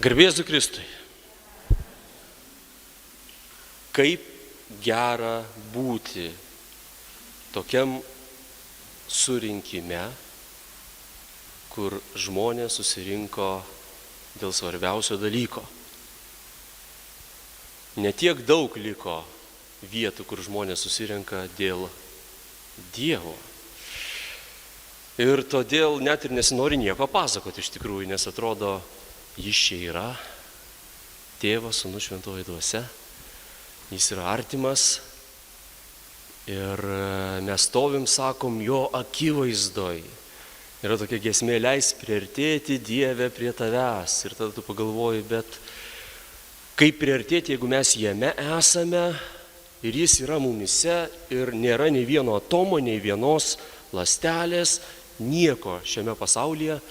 Garbė Jėzui Kristui. Kaip gera būti tokiam surinkime, kur žmonės susirinko dėl svarbiausio dalyko. Netiek daug liko vietų, kur žmonės susirenka dėl Dievo. Ir todėl net ir nesinori nieko pasakoti iš tikrųjų, nes atrodo, jis čia yra, Tėvas, Sūnus, Šventoji Dvasia, jis yra artimas ir mes stovim, sakom, jo akivaizdoj. Yra tokia giesmė, leis priartėti Dieve prie tavęs. Ir tada tu pagalvoji, bet kaip priartėti, jeigu mes jame esame ir jis yra mumise ir nėra nei vieno atomo, nei vienos ląstelės, nieko šiame pasaulyje,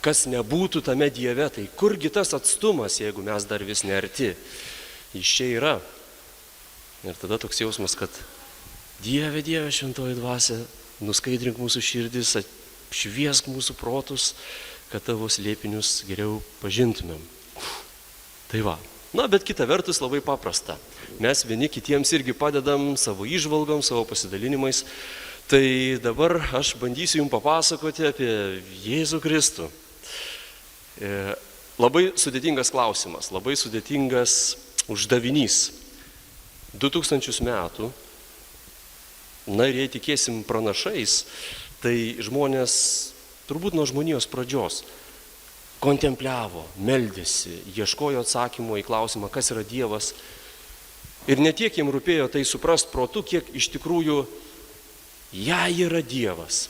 kas nebūtų tame Dieve, tai kurgi tas atstumas, jeigu mes dar vis nearti. Jis čia yra. Ir tada toks jausmas, kad Dieve, Dieve, Šventoji Dvasia, nuskaidrink mūsų širdis, apšviesk mūsų protus, kad tavo slėpinius geriau pažintumėm. Tai va. Na, bet kita vertus labai paprasta. Mes vieni kitiems irgi padedam savo įžvalgom, savo pasidalinimais. Tai dabar aš bandysiu jums papasakoti apie Jėzų Kristų. Labai sudėtingas klausimas, labai sudėtingas uždavinys. 2000 metų, na ir jei tikėsim pranašais, tai žmonės turbūt nuo žmonijos pradžios kontempliavo, meldėsi, ieškojo atsakymo į klausimą, kas yra Dievas. Ir ne tiek jiems rūpėjo tai suprast protu, kiek iš tikrųjų jei yra Dievas.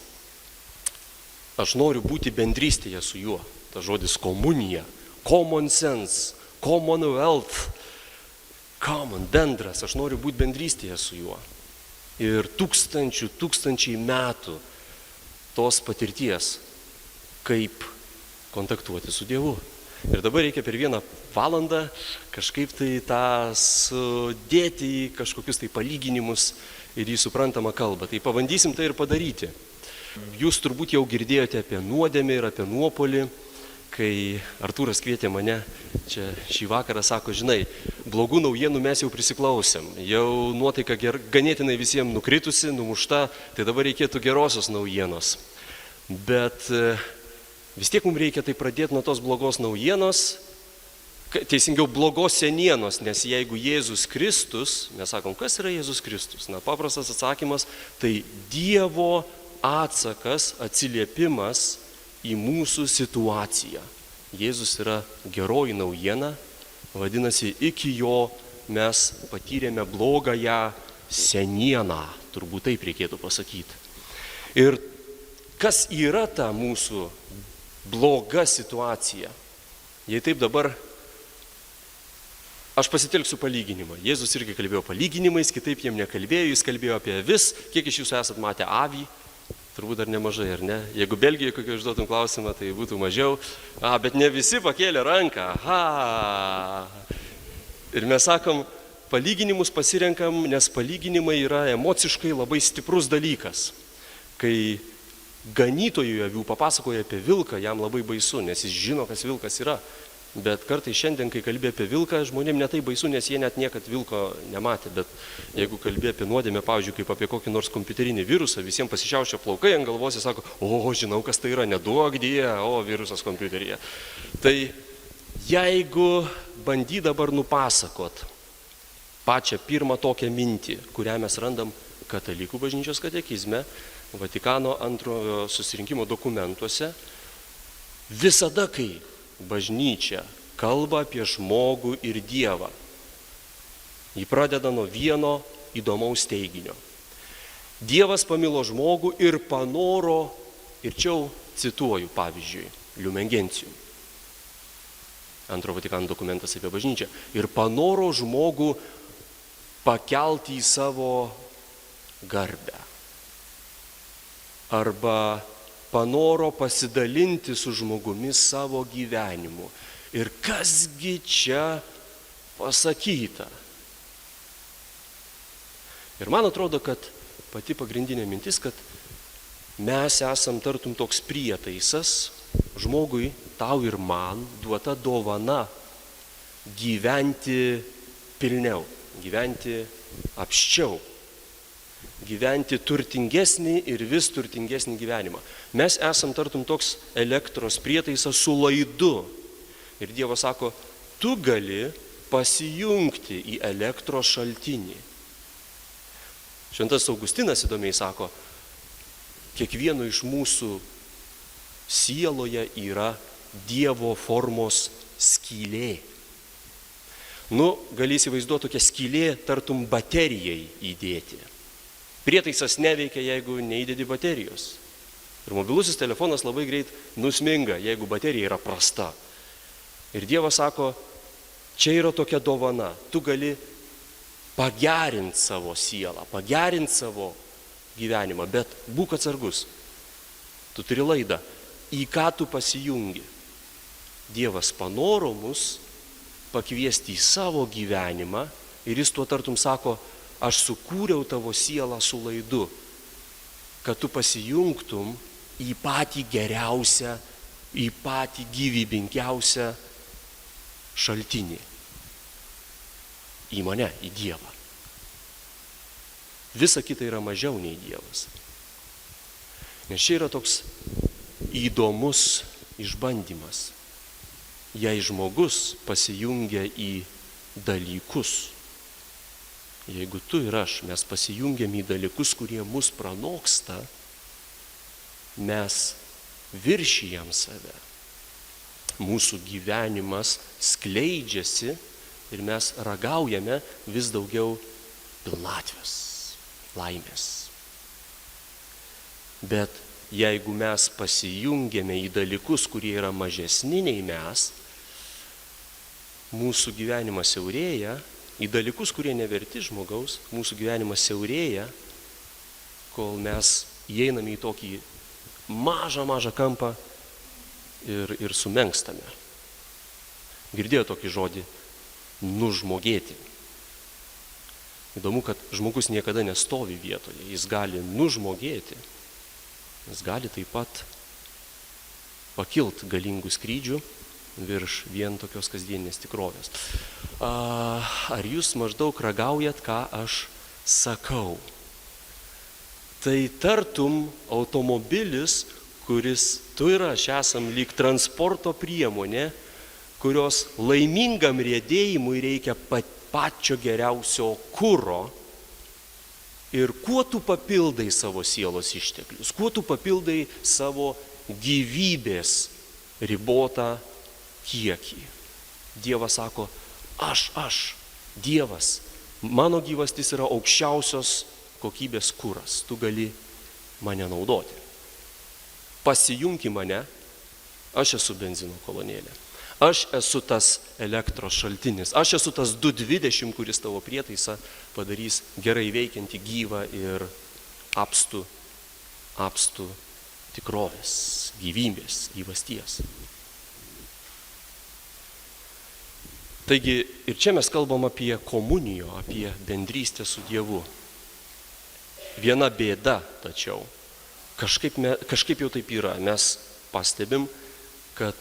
Aš noriu būti bendrystėje su juo. Ta žodis komunija, common sense, commonwealth, common, bendras, aš noriu būti bendrystėje su juo. Ir tūkstančiai metų tos patirties, kaip kontaktuoti su Dievu. Ir dabar reikia per 1 valandą kažkaip tai tą sudėti į kažkokius tai palyginimus ir į suprantamą kalbą. Tai pabandysim tai ir padaryti. Jūs turbūt jau girdėjote apie nuodėmę ir apie nuopolį, kai Artūras kvietė mane čia šį vakarą, sako, žinai, blogų naujienų mes jau prisiklausėm, jau nuotaika ganėtinai visiems nukritusi, numušta, tai dabar reikėtų gerosios naujienos. Bet vis tiek mums reikia tai pradėti nuo tos blogos naujienos, teisingiau blogos senienos, nes jeigu Jėzus Kristus, mes sakom, kas yra Jėzus Kristus? Na, paprastas atsakymas, tai Dievo atsakas, atsiliepimas į mūsų situaciją. Jėzus yra geroji naujiena, vadinasi, iki jo mes patyrėme blogąją senieną, turbūt taip reikėtų pasakyti. Ir kas yra ta mūsų bloga situacija? Jei taip dabar, aš pasitelksiu palyginimą. Jėzus irgi kalbėjo palyginimais, kitaip jiem nekalbėjo, jis kalbėjo apie avis. Kiek iš jūsų esat matę avį? Turbūt dar nemažai, ar ne? Jeigu Belgijoje kokį užduotum klausimą, tai būtų mažiau. Bet ne visi pakėlė ranką. Ir mes sakom, palyginimus pasirenkam, nes palyginimai yra emociškai labai stiprus dalykas. Kai ganytojui avių papasakoja apie vilką, jam labai baisu, nes jis žino, kas vilkas yra. Bet kartai šiandien, kai kalbė apie vilką, žmonėm netai baisu, nes jie net niekad vilko nematė. Bet jeigu kalbė apie nuodėmę, pavyzdžiui, kaip apie kokį nors kompiuterinį virusą, visiems pasišiaušia plaukai ant galvos ir sako, žinau, kas tai yra, neduok Die, virusas kompiuteryje. Tai jeigu bandy dabar nupasakot pačią pirmą tokią mintį, kurią mes randam Katalikų bažnyčios katekizme, Vatikano antrojo susirinkimo dokumentuose, visada kai bažnyčia kalba apie žmogų ir Dievą, ji pradeda nuo vieno įdomaus teiginio. Dievas pamilo žmogų ir panoro, ir čia cituoju pavyzdžiui, Lumen Gentium, antro Vatikano dokumentas apie bažnyčią, ir panoro žmogų pakelti į savo garbę. Arba panoro pasidalinti su žmogumi savo gyvenimu. Ir kasgi čia pasakyta? Ir man atrodo, kad pati pagrindinė mintis, kad mes esam tartum toks prietaisas žmogui, tau ir man duota dovana gyventi pilniau, gyventi apsčiau, gyventi turtingesnį ir vis turtingesnį gyvenimą. Mes esam tartum toks elektros prietaisas su laidu. Ir Dievas sako, tu gali pasijungti į elektros šaltinį. Šventas Augustinas įdomiai sako, kiekvieno iš mūsų sieloje yra Dievo formos skylė. Gali įsivaizduoti tokią skylė tartum baterijai įdėti. Prietaisas neveikia, jeigu neįdedi baterijos. Ir mobilusis telefonas labai greit nusminga, jeigu baterija yra prasta. Ir Dievas sako, čia yra tokia dovana, tu gali pagerinti savo sielą, pagerinti savo gyvenimą, bet būk atsargus. Tu turi laidą, į ką tu pasijungi. Dievas panoro mus pakviesti į savo gyvenimą ir jis tuo tartum sako, aš sukūriau tavo sielą su laidu, kad tu pasijungtum į patį geriausią, į patį gyvybingiausią šaltinį. Į mane, į Dievą. Visa kita yra mažiau nei Dievas. Nes čia yra toks įdomus išbandymas. Jei žmogus pasijungia į dalykus, jeigu tu ir aš, mes pasijungiam į dalykus, kurie mus pranoksta, mes viršijam save. Mūsų gyvenimas skleidžiasi ir mes ragaujame vis daugiau pilnatvės, laimės. Bet jeigu mes pasijungiame į dalykus, kurie yra mažesni nei mes, mūsų gyvenimas siaurėja, į dalykus, kurie neverti žmogaus, mūsų gyvenimas siaurėja, kol mes įeiname į tokį mažą kampą ir sumenkstame. Girdėjo tokį žodį nužmogėti. Įdomu, kad žmogus niekada nestovi vietoje, jis gali nužmogėti, jis gali taip pat pakilt galingų skrydžių virš vien tokios kasdieninės tikrovės. Ar jūs maždaug ragaujat, ką aš sakau? Tai tartum automobilis, kuris tu ir aš esam lyg transporto priemonė, kurios laimingam riedėjimui reikia pačio geriausio kuro. Ir kuo tu papildai savo sielos išteklius, kuo tu papildai savo gyvybės ribotą kiekį. Dievas sako, aš, Dievas, mano gyvastis yra aukščiausios kokybės kuras, tu gali mane naudoti. Pasijunk į mane, aš esu benzino kolonėlė, aš esu tas elektros šaltinis, aš esu tas 220, kuris tavo prietaisą padarys gerai veikiantį gyvą ir apstų tikrovės, gyvybės, gyvasties. Taigi ir čia mes kalbam apie komuniją, apie bendrystę su Dievu. Viena bėda, tačiau, kažkaip jau taip yra. Mes pastebim, kad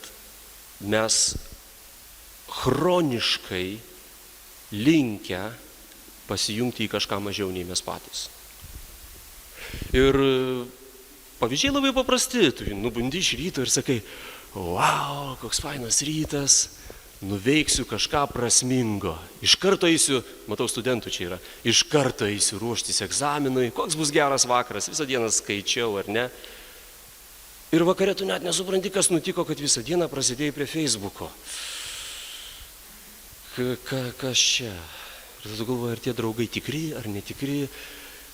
mes chroniškai linkę pasijungti į kažką mažiau nei mes patys. Ir pavyzdžiai labai paprasti. Tu nubundi iš ryto ir sakai, wow, koks fainas rytas, nuveiksiu kažką prasmingo. Iš karto eisiu, matau studentų čia yra, iš karto eisiu ruoštis egzaminui, koks bus geras vakaras, visą dieną skaičiau, ar ne? Ir vakare tu net nesupranti, kas nutiko, kad visą dieną prasidėjai prie Facebooko. Kas čia? Ir tu galvoji, ar tie draugai tikri, ar netikri?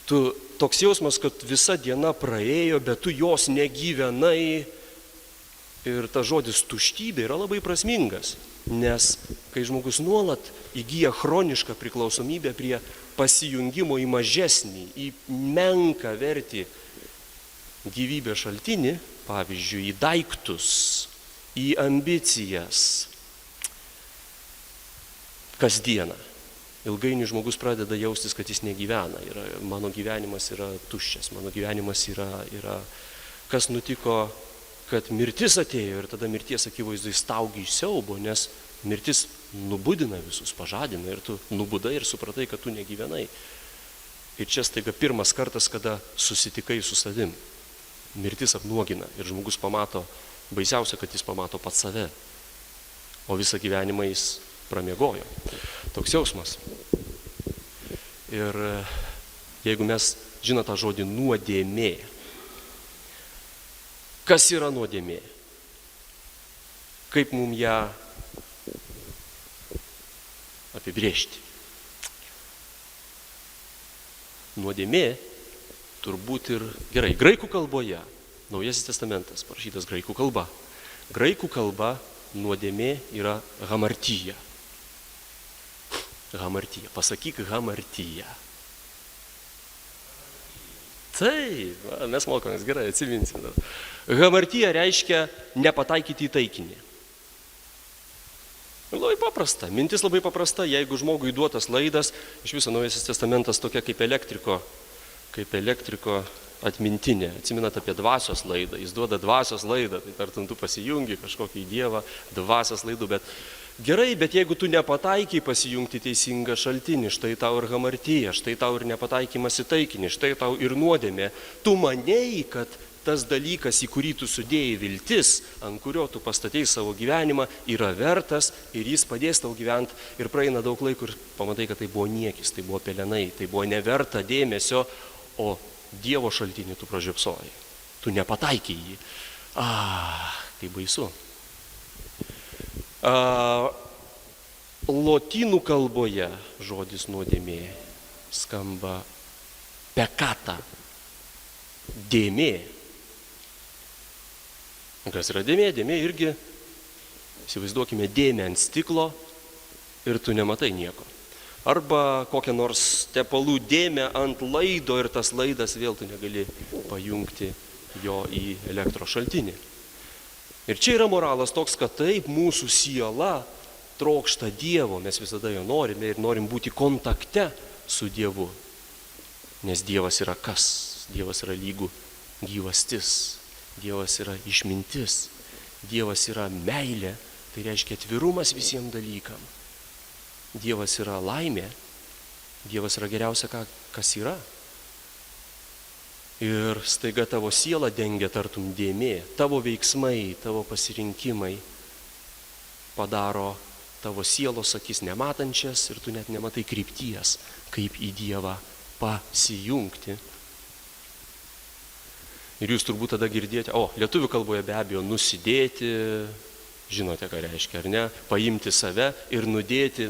Toks jausmas, kad visa diena praėjo, bet tu jos negyvenai. Ir tas žodis tuštybė yra labai prasmingas. Nes kai žmogus nuolat įgyja chronišką priklausomybę prie pasijungimo į mažesnį, į menką vertį gyvybės šaltinį, pavyzdžiui, į daiktus, į ambicijas, kasdieną. Ilgainiui žmogus pradeda jaustis, kad jis negyvena. Mano gyvenimas yra tuščias, mano gyvenimas yra kas nutiko kad mirtis atėjo ir tada mirties akivaizdu įstaugi iš siaubo, nes mirtis nubudina visus, pažadina ir tu nubudai ir supratai, kad tu negyvenai. Ir čia staiga pirmas kartas, kada susitikai su savim. Mirtis apnuogina ir žmogus pamato, baisiausia, kad jis pamato pats save, o visą gyvenimą jis pramiegojo. Toks jausmas. Ir jeigu mes žinome tą žodį nuodėmė, kas yra nuodėmė? Kaip mums ją apibrėžti? Nuodėmė turbūt ir gerai. Graikų kalboje, Naujasis testamentas parašytas graikų kalba. Graikų kalba nuodėmė yra hamartija. Hamartija. Pasakyk hamartija. Taip, mes mokomės, gerai, atsiminsim. Hamartija reiškia nepataikyti į taikinį. Labai paprasta, mintis labai paprasta, jeigu žmogui duotas laidas, iš viso Naujasis testamentas tokia kaip elektriko atmintinė. Atsimenat apie dvasios laidą, jis duoda dvasios laidą, tai tartum tu pasijungi kažkokį dievą, dvasios laidų, bet gerai, bet jeigu tu nepataikiai pasijungti teisingą šaltinį, štai tau ir hamartija, štai tau ir nepataikymas į taikinį, štai tau ir nuodėmė, tu manei, kad tas dalykas, į kurį tu sudėjai viltis, ant kurio tu pastatėjai savo gyvenimą, yra vertas ir jis padės tau gyventi ir praeina daug laiko ir pamatai, kad tai buvo niekis, tai buvo pelenai, tai buvo neverta dėmesio, o Dievo šaltinį tu pražiopsojai. Tu nepataikiai jį. Tai baisu. Lotynų kalboje žodis nuodėmė skamba pekata, dėmė. Kas yra dėmė? Dėmė irgi, įsivaizduokime, dėmė ant stiklo ir tu nematai nieko. Arba kokią nors tepalų dėmę ant laido ir tas laidas vėl tu negali pajungti jo į elektros šaltinį. Ir čia yra moralas toks, kad taip mūsų siela trokšta Dievo, mes visada jo norime ir norim būti kontakte su Dievu. Nes Dievas yra kas? Dievas yra lygų gyvastis. Dievas yra išmintis. Dievas yra meilė, tai reiškia atvirumas visiems dalykam. Dievas yra laimė. Dievas yra geriausia, kas yra. Ir staiga tavo siela dengia tartum dėmė. Tavo veiksmai, tavo pasirinkimai padaro tavo sielos akis nematančias ir tu net nematai krypties, kaip į Dievą pasijungti. Ir jūs turbūt tada girdėjote, lietuvių kalboje be abejo nusidėti, žinote, ką reiškia, ar ne? Paimti save ir nudėti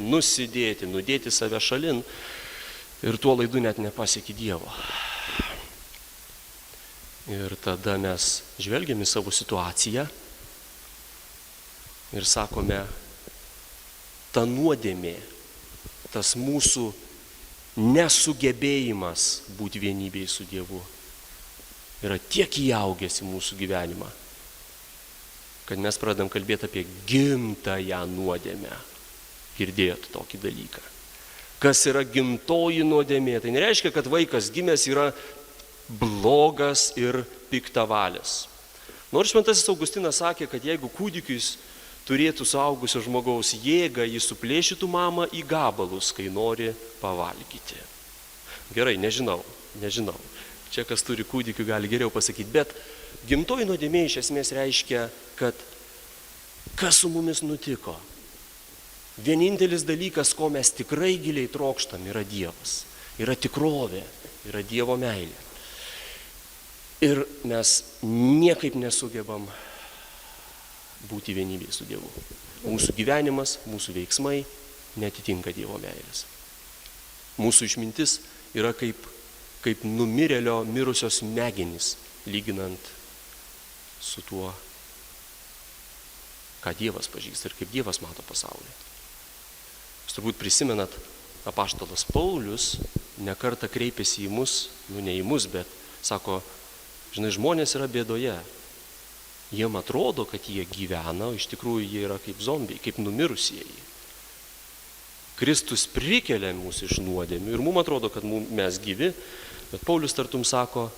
save šalin ir tuo laidu net nepasieki Dievo. Ir tada mes žvelgiam į savo situaciją ir sakome, ta nuodėmė, tas mūsų nesugebėjimas būti vienybėj su Dievu yra tiek įaugęs į mūsų gyvenimą, kad mes pradedam kalbėti apie gimtąją nuodėmę. Girdėjot tokį dalyką. Kas yra gimtoji nuodėmė? Tai nereiškia, kad vaikas gimęs yra blogas ir piktavalis. Nors šventasis Augustinas sakė, kad jeigu kūdikis turėtų suaugusio žmogaus jėgą, jis suplėšytų mamą į gabalus, kai nori pavalgyti. Gerai, nežinau. Čia kas turi kūdikių gali geriau pasakyti, bet gimtoji nuodėmė iš esmės reiškia, kad kas su mumis nutiko. Vienintelis dalykas, ko mes tikrai giliai trokštam, yra Dievas, yra tikrovė, yra Dievo meilė. Ir mes niekaip nesugebam būti vienybėje su Dievu. Mūsų gyvenimas, mūsų veiksmai neatitinka Dievo meilės. Mūsų išmintis yra kaip numirėlio mirusios smegenys, lyginant su tuo, ką Dievas pažįsta ir kaip Dievas mato pasaulį. Jūs turbūt prisimenat, apaštalas Paulius nekartą kreipėsi į mus, ne į mus, bet sako, žinai, žmonės yra bėdoje. Jiem atrodo, kad jie gyvena, o iš tikrųjų jie yra kaip zombiai, kaip numirusieji. Kristus prikelia mus iš nuodėmių ir mums atrodo, kad mes gyvi, bet Paulius tartum sako,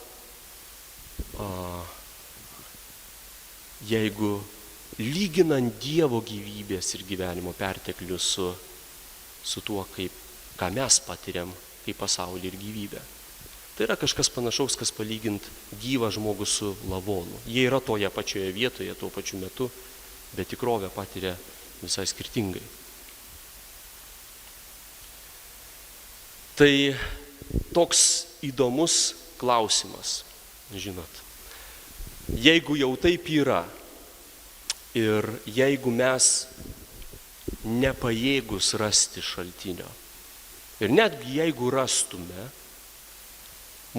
jeigu lyginant Dievo gyvybės ir gyvenimo perteklių su tuo, ką mes patiriam kaip pasaulį ir gyvybę. Tai yra kažkas panašaus, kas palygint gyvą žmogų su lavonu. Jie yra toje pačioje vietoje, tuo pačiu metu, bet tikrovę patiria visai skirtingai. Tai toks įdomus klausimas, žinot. Jeigu jau taip yra ir jeigu mes nepajėgus rasti šaltinio ir netgi jeigu rastume,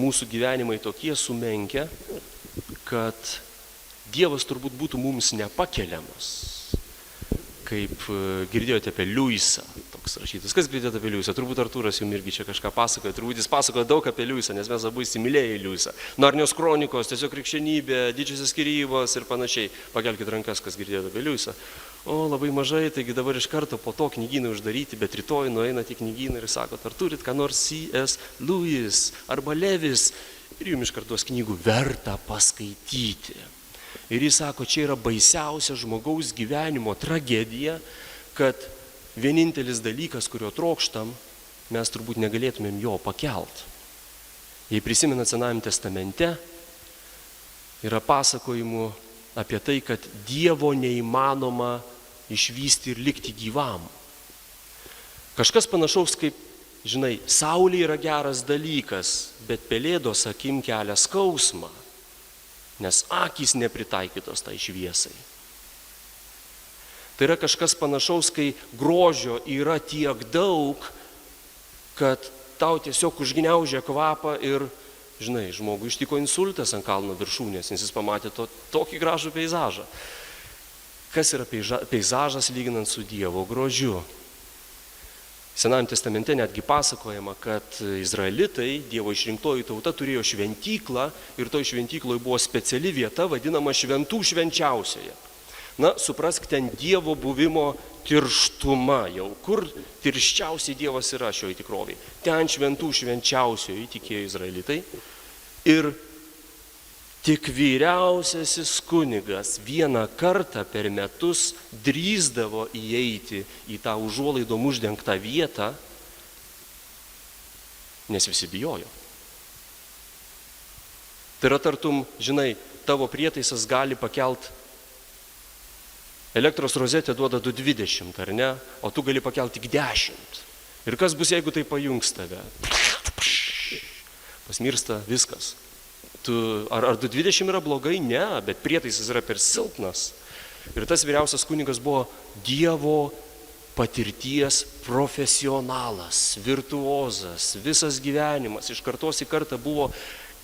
mūsų gyvenimai tokie sumenkę, kad Dievas turbūt būtų mums nepakeliamas. Kaip girdėjote apie Liujisą, toks rašytas. Kas girdėjote apie Liujisą? Turbūt Artūras jums irgi čia kažką pasakoja. Turbūt jis pasakoja daug apie Liujisą, nes mes abu įsimylėjai Liujisą. Narnijos kronikos, tiesiog krikščionybė, didžiosios skyrybos ir panašiai. Pakelkite rankas, kas girdėjote apie Liujisą. O, labai mažai, taigi dabar iš karto po to knygynai uždaryti, bet rytoj nueinate į knygyną ir sakot, ar turit ką nors C.S. Lewis arba Levis, ir jums iš karto knygų verta paskaityti. Ir jis sako, čia yra baisiausia žmogaus gyvenimo tragedija, kad vienintelis dalykas, kurio trokštam, mes turbūt negalėtumėm jo pakelt. Jei prisimenat Senajame testamente, yra pasakojimų apie tai, kad Dievo neįmanoma išvysti ir likti gyvam. Kažkas panašaus kaip, žinai, saulė yra geras dalykas, bet pelėdos akim kelia skausmą, nes akys nepritaikytos tai šviesai. Tai yra kažkas panašaus, kai grožio yra tiek daug, kad tau tiesiog užgniaužia kvapą ir, žinai, žmogui ištiko insultas ant kalno viršūnės, nes jis pamatė tokį gražų peizažą. Kas yra peizažas lyginant su Dievo grožiu? Senajame testamente netgi pasakojama, kad izraelitai, Dievo išrinktoji tauta, turėjo šventyklą ir toj šventykloje buvo speciali vieta, vadinama šventų švenčiausioje. Na, suprask, ten Dievo buvimo tirštumą jau. Kur tirščiausiai Dievas yra šioje tikrovėje? Ten šventų švenčiausioje tikėjo izraelitai. Ir tik vyriausiasis kunigas vieną kartą per metus drįsdavo įeiti į tą užuolaidom uždengtą vietą, nes visi bijojo. Tai yra tartum, žinai, tavo prietaisas gali pakelt, elektros rozetė duoda 220, ar ne, o tu gali pakelt tik 10. Ir kas bus, jeigu tai pajungs tave? Pasmirsta viskas. Ar 220 yra blogai? Ne, bet prietaisas yra per silpnas. Ir tas vyriausias kunigas buvo Dievo patirties profesionalas, virtuozas, visas gyvenimas, iš kartos į kartą buvo,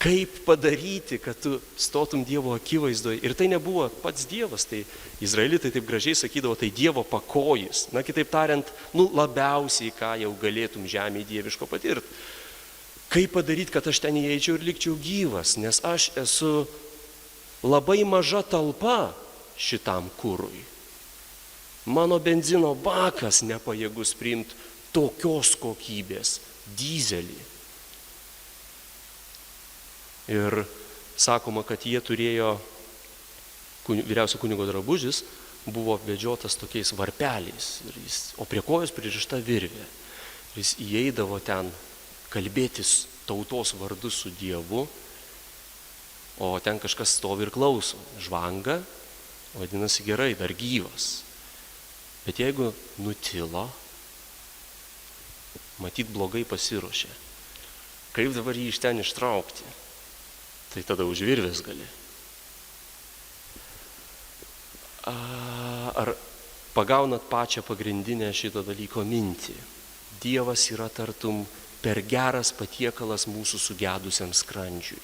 kaip padaryti, kad tu stotum Dievo akivaizdoje. Ir tai nebuvo pats Dievas, tai izraelitai taip gražiai sakydavo, tai Dievo pakojis. Na, kitaip tariant, labiausiai, ką jau galėtum žemėje dieviško patirti. Kaip padaryti, kad aš ten įeičiau ir likčiau gyvas, nes aš esu labai maža talpa šitam kurui. Mano benzino bakas nepajėgus priimti tokios kokybės dyzelį. Ir sakoma, kad jie turėjo, vyriausio kunigo drabužis buvo apvedžiotas tokiais varpeliais, o prie kojos pririšta virvė. Jis įeidavo ten kalbėtis tautos vardu su Dievu, o ten kažkas stovi ir klauso. Žvanga, vadinasi gerai, dar gyvas. Bet jeigu nutilo, matyt blogai pasiruošė. Kaip dabar jį iš ten ištraukti? Tai tada už virvės gali. Ar pagaunat pačią pagrindinę šito dalyko mintį? Dievas yra tartum per geras patiekalas mūsų sugedusiam skrandžiui.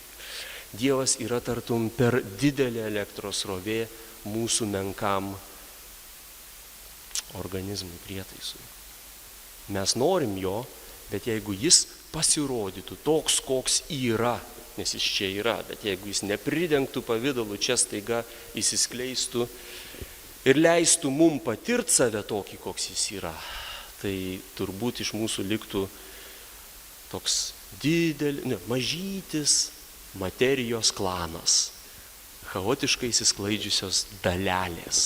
Dievas yra tartum per didelė elektros srovė mūsų menkam organizmui, prietaisui. Mes norim jo, bet jeigu jis pasirodytų toks, koks yra, nes jis čia yra, bet jeigu jis nepridengtų pavidalu, čia staiga įsiskleistų ir leistų mum patirti save tokį, koks jis yra, tai turbūt iš mūsų liktų toks mažytis materijos klanas, chaotiškai įsisklaidžiusios dalelės.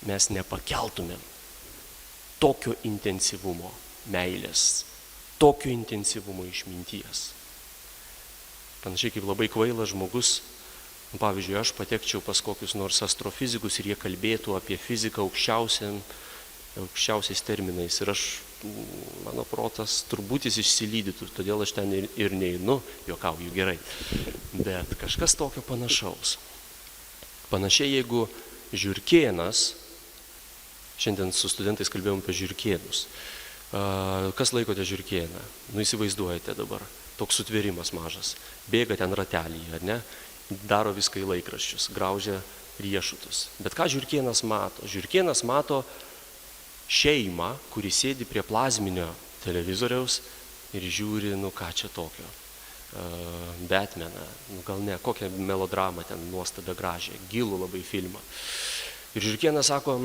Mes nepakeltumėm tokio intensyvumo meilės, tokio intensyvumo išminties. Panašiai kaip labai kvailas žmogus, pavyzdžiui, aš patekčiau pas kokius nors astrofizikus ir jie kalbėtų apie fiziką aukščiausiais terminais. Ir mano protas turbūt jis išsilydytų, todėl aš ten ir neinu, juokauju gerai. Bet kažkas tokio panašaus. Panašiai jeigu žiurkėnas, šiandien su studentais kalbėjom apie žiurkėnus. Kas laikote žiurkėną? Įsivaizduojate dabar, toks sutvėrimas mažas. Bėga ten ratelyje, ar ne? Daro viską į laikraščius, graužia riešutus. Bet ką žiurkėnas mato? Žiurkėnas mato šeimą, kuri sėdi prie plazminio televizoriaus ir žiūri, ką čia tokio. Batmaną, gal ne, kokią melodramą ten nuostabią gražią, gilų labai filmą. Ir žiurkėnas sako,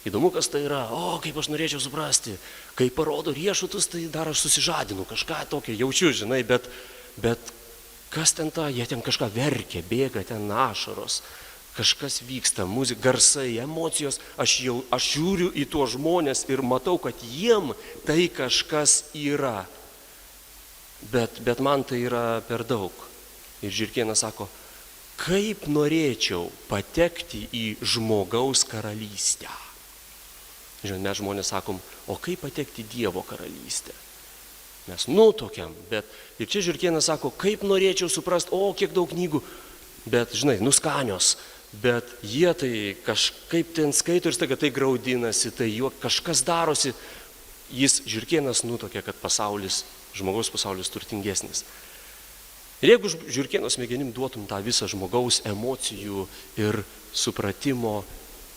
įdomu, kas tai yra, kaip aš norėčiau suprasti, kai parodo riešutus, tai dar aš susižadinu, kažką tokio jaučiu, žinai, bet kas ten jie ten kažką verkia, bėga ten ašaros, kažkas vyksta, muzika, garsai, emocijos, aš žiūriu į tuos žmonės ir matau, kad jiem tai kažkas yra, bet man tai yra per daug. Ir žiurkėnas sako, kaip norėčiau patekti į žmogaus karalystę. Žinot, mes žmonės sakom, o kaip patekti į Dievo karalystę? Mes tokiam, bet ir čia žiurkėnas sako, kaip norėčiau suprasti, kiek daug knygų, bet, žinai, nuskanios, bet jie tai kažkaip ten skaito ir staiga tai graudinasi, tai juo kažkas darosi, jis žiurkėnas nutokia, kad žmogaus pasaulis turtingesnis. Ir jeigu žiurkėno smegenim duotum tą visą žmogaus emocijų ir supratimo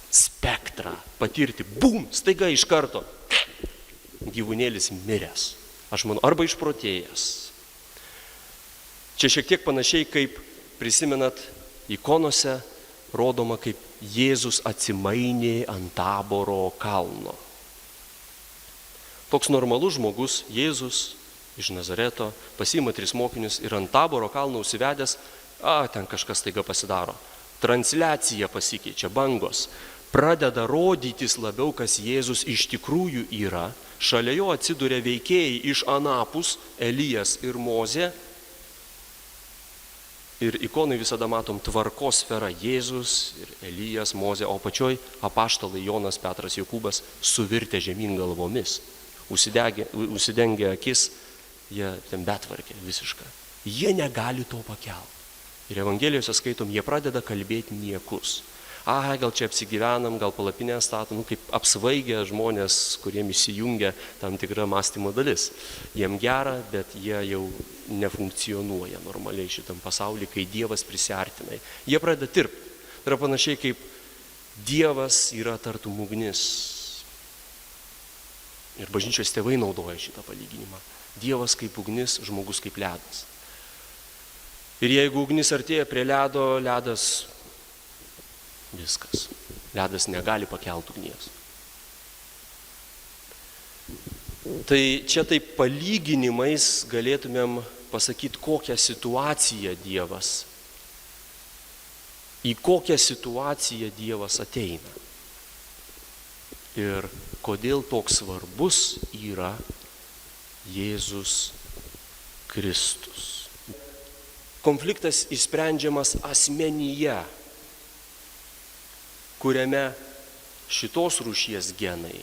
spektrą patirti, staiga iš karto gyvūnėlis miręs. Aš manau, arba išprotėjęs. Čia šiek tiek panašiai, kaip prisimenat, ikonose rodoma, kaip Jėzus atsimainė ant Taboro kalno. Toks normalus žmogus, Jėzus iš Nazareto, pasiima 3 mokinius ir ant Taboro kalno užsivedęs, ten kažkas staiga pasidaro. Transliacija pasikeičia, bangos. Pradeda rodytis labiau, kas Jėzus iš tikrųjų yra. Šalia jo atsiduria veikėjai iš anapus, Elijas ir Mozė. Ir ikonai visada matom tvarkos sferą, Jėzus ir Elijas, Mozė, o pačioj apaštalai Jonas, Petras, Jokūbas suvirtę žemyn galvomis. Užsidengę akis, jie ten betvarkė visišką. Jie negali to pakelti. Ir Evangelijose skaitom, jie pradeda kalbėti niekus. Gal čia apsigyvenam, gal palapinę statom, kaip apsvaigę žmonės, kuriem įsijungia tam tikra mąstymo dalis. Jiem gera, bet jie jau nefunkcionuoja normaliai šitam pasaulyje, kai Dievas prisiartina. Jie pradeda tirpti. Tai yra panašiai kaip Dievas yra tartum ugnis. Ir bažnyčios tėvai naudoja šitą palyginimą. Dievas kaip ugnis, žmogus kaip ledas. Ir jeigu ugnis artėja prie ledo, ledas viskas. Ledas negali pakelti ugnies. Tai čia taip palyginimais galėtumėm pasakyti, kokią situaciją Dievas, į kokią situaciją Dievas ateina. Ir kodėl toks svarbus yra Jėzus Kristus. Konfliktas išsprendžiamas asmenyje, kuriame šitos rūšies genai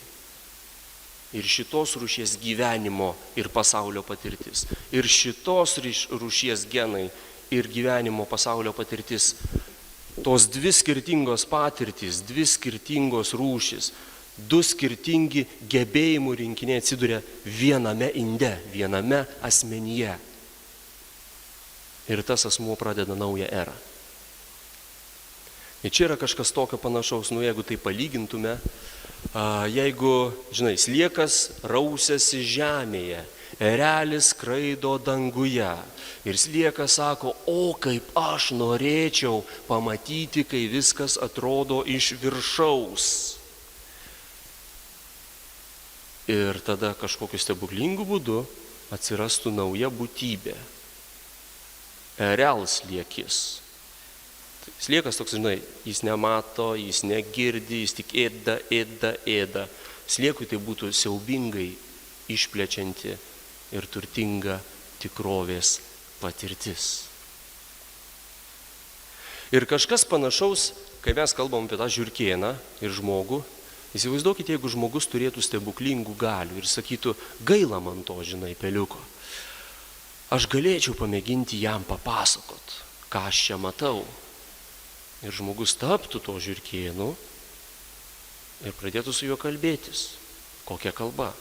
ir šitos rūšies gyvenimo ir pasaulio patirtis, ir šitos rūšies genai ir gyvenimo pasaulio patirtis, tos 2 skirtingos patirtys, 2 skirtingos rūšys, 2 skirtingi gebėjimų rinkiniai atsiduria viename inde, viename asmenyje. Ir tas asmuo pradeda naują erą. Ir čia yra kažkas tokio panašaus, jeigu tai palygintume, jeigu, sliekas rausiasi žemėje, erelis skraido danguje. Ir sliekas sako, kaip aš norėčiau pamatyti, kai viskas atrodo iš viršaus. Ir tada kažkokiu stebuklingu būdu atsirastų nauja būtybė. Erelis sliekis. Sliekas toks, žinai, jis nemato, jis negirdi, jis tik ėda. Sliekui tai būtų siaubingai išplečianti ir turtinga tikrovės patirtis. Ir kažkas panašaus, kai mes kalbam apie tą žiurkėną ir žmogų, įsivaizduokite, jeigu žmogus turėtų stebuklingų galių ir sakytų, gaila man to, žinai, peliuko. Aš galėčiau pamėginti jam papasakot, ką aš čia matau. Ir žmogus taptų to žiurkėnu ir pradėtų su juo kalbėtis. Kokia kalba?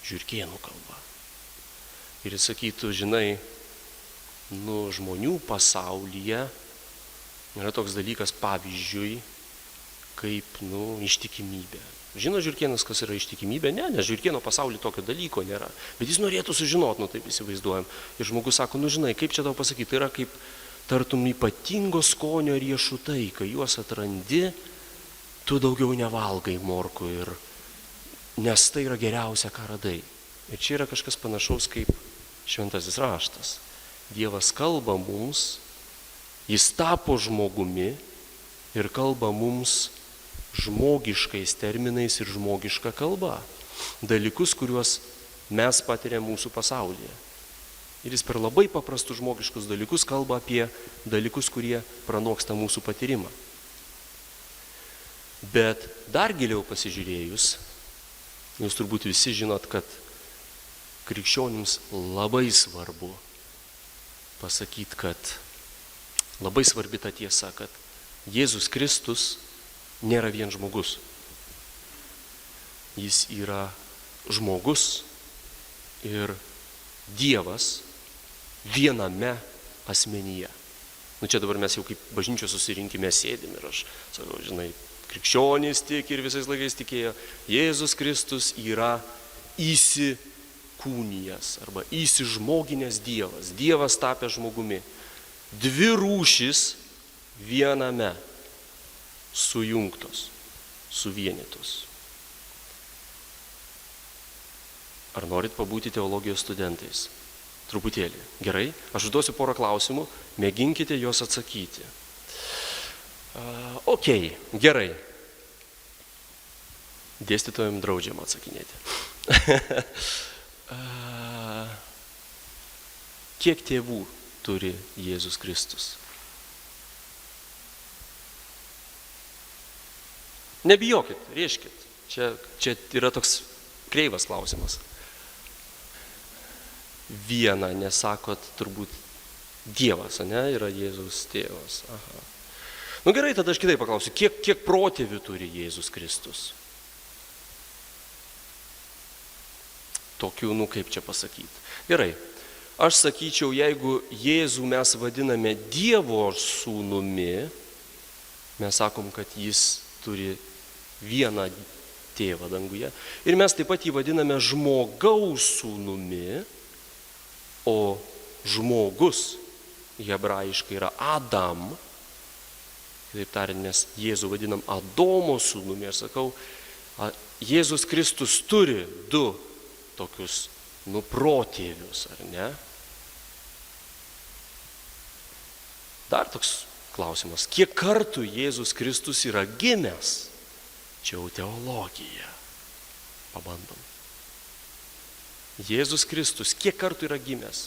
Žiurkėnų kalba. Ir jis sakytų, žinai, žmonių pasaulyje yra toks dalykas, pavyzdžiui, kaip, ištikimybė. Žino žiurkėnas, kas yra ištikimybė? Ne, nes žiurkėno pasaulyje tokio dalyko nėra. Bet jis norėtų sužinoti, taip įsivaizduojam. Ir žmogus sako, žinai, kaip čia tau pasakyti, tai yra kaip tartum ypatingo skonio riešutai, kai juos atrandi, tu daugiau nevalgai morkų, nes tai yra geriausia, ką radai. Ir čia yra kažkas panašaus kaip šventasis raštas. Dievas kalba mums, jis tapo žmogumi ir kalba mums žmogiškais terminais ir žmogiška kalba. Dalykus, kuriuos mes patiriam mūsų pasaulyje. Ir jis per labai paprastus žmogiškus dalykus kalba apie dalykus, kurie pranoksta mūsų patyrimą. Bet dar giliau pasižiūrėjus, jūs turbūt visi žinot, kad krikščionims labai svarbu pasakyti, kad labai svarbi ta tiesa, kad Jėzus Kristus nėra vien žmogus. Jis yra žmogus ir Dievas viename asmenyje. Čia dabar mes jau kaip bažnyčios susirinkime sėdim ir aš sakau, žinai, krikščionys tik ir visais laikais tikėjo, Jėzus Kristus yra įsikūnijęs arba įsižmoginęs Dievas. Dievas tapęs žmogumi. Dvi rūšys viename sujungtos, suvienytos. Ar norit pabūti teologijos studentais? Truputėlį. Gerai, aš užduosiu porą klausimų, mėginkite juos atsakyti. Gerai. Dėstytojams draudžiama atsakinėti. Kiek tėvų turi Jėzus Kristus? Nebijokit, rėžkit. Čia yra toks kreivas klausimas. Vieną, nesakot, turbūt Dievas, yra Jėzus tėvas. Aha. Gerai, tada aš kitaip paklausiu, kiek protėvių turi Jėzus Kristus? Tokių, kaip čia pasakyti. Gerai, aš sakyčiau, jeigu Jėzų mes vadiname Dievo sūnumi, mes sakom, kad jis turi vieną tėvą danguje. Ir mes taip pat jį vadiname žmogaus sūnumi, o žmogus hebrajiškai yra Adam, taip tariant, nes Jėzų vadinam Adomo sūnumi. Aš sakau, Jėzus Kristus turi du tokius protėvius, ar ne? Dar toks klausimas, kiek kartų Jėzus Kristus yra gimęs? Čia jau teologija. Pabandom. Jėzus Kristus kiek kartų yra gimęs?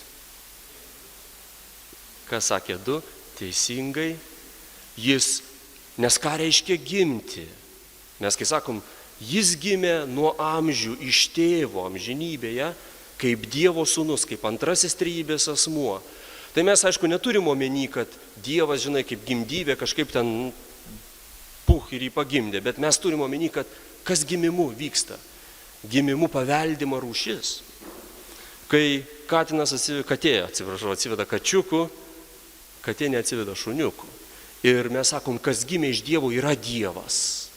Kas sakė 2? Teisingai. Nes ką reiškia gimti? Mes kai sakom, jis gimė nuo amžių iš tėvo amžinybėje, kaip Dievo sūnus, kaip antrasis trejybės asmuo. Tai mes, aišku, neturim omeny, kad Dievas, žinai, kaip gimdyvė kažkaip ten ir jį pagimdė, bet mes turim omeny, kad kas gimimu vyksta? Gimimu paveldima rūšis. Kai katė atsiveda kačiukų, katė neatsiveda šuniukų. Ir mes sakom, kas gimė iš Dievo yra Dievas.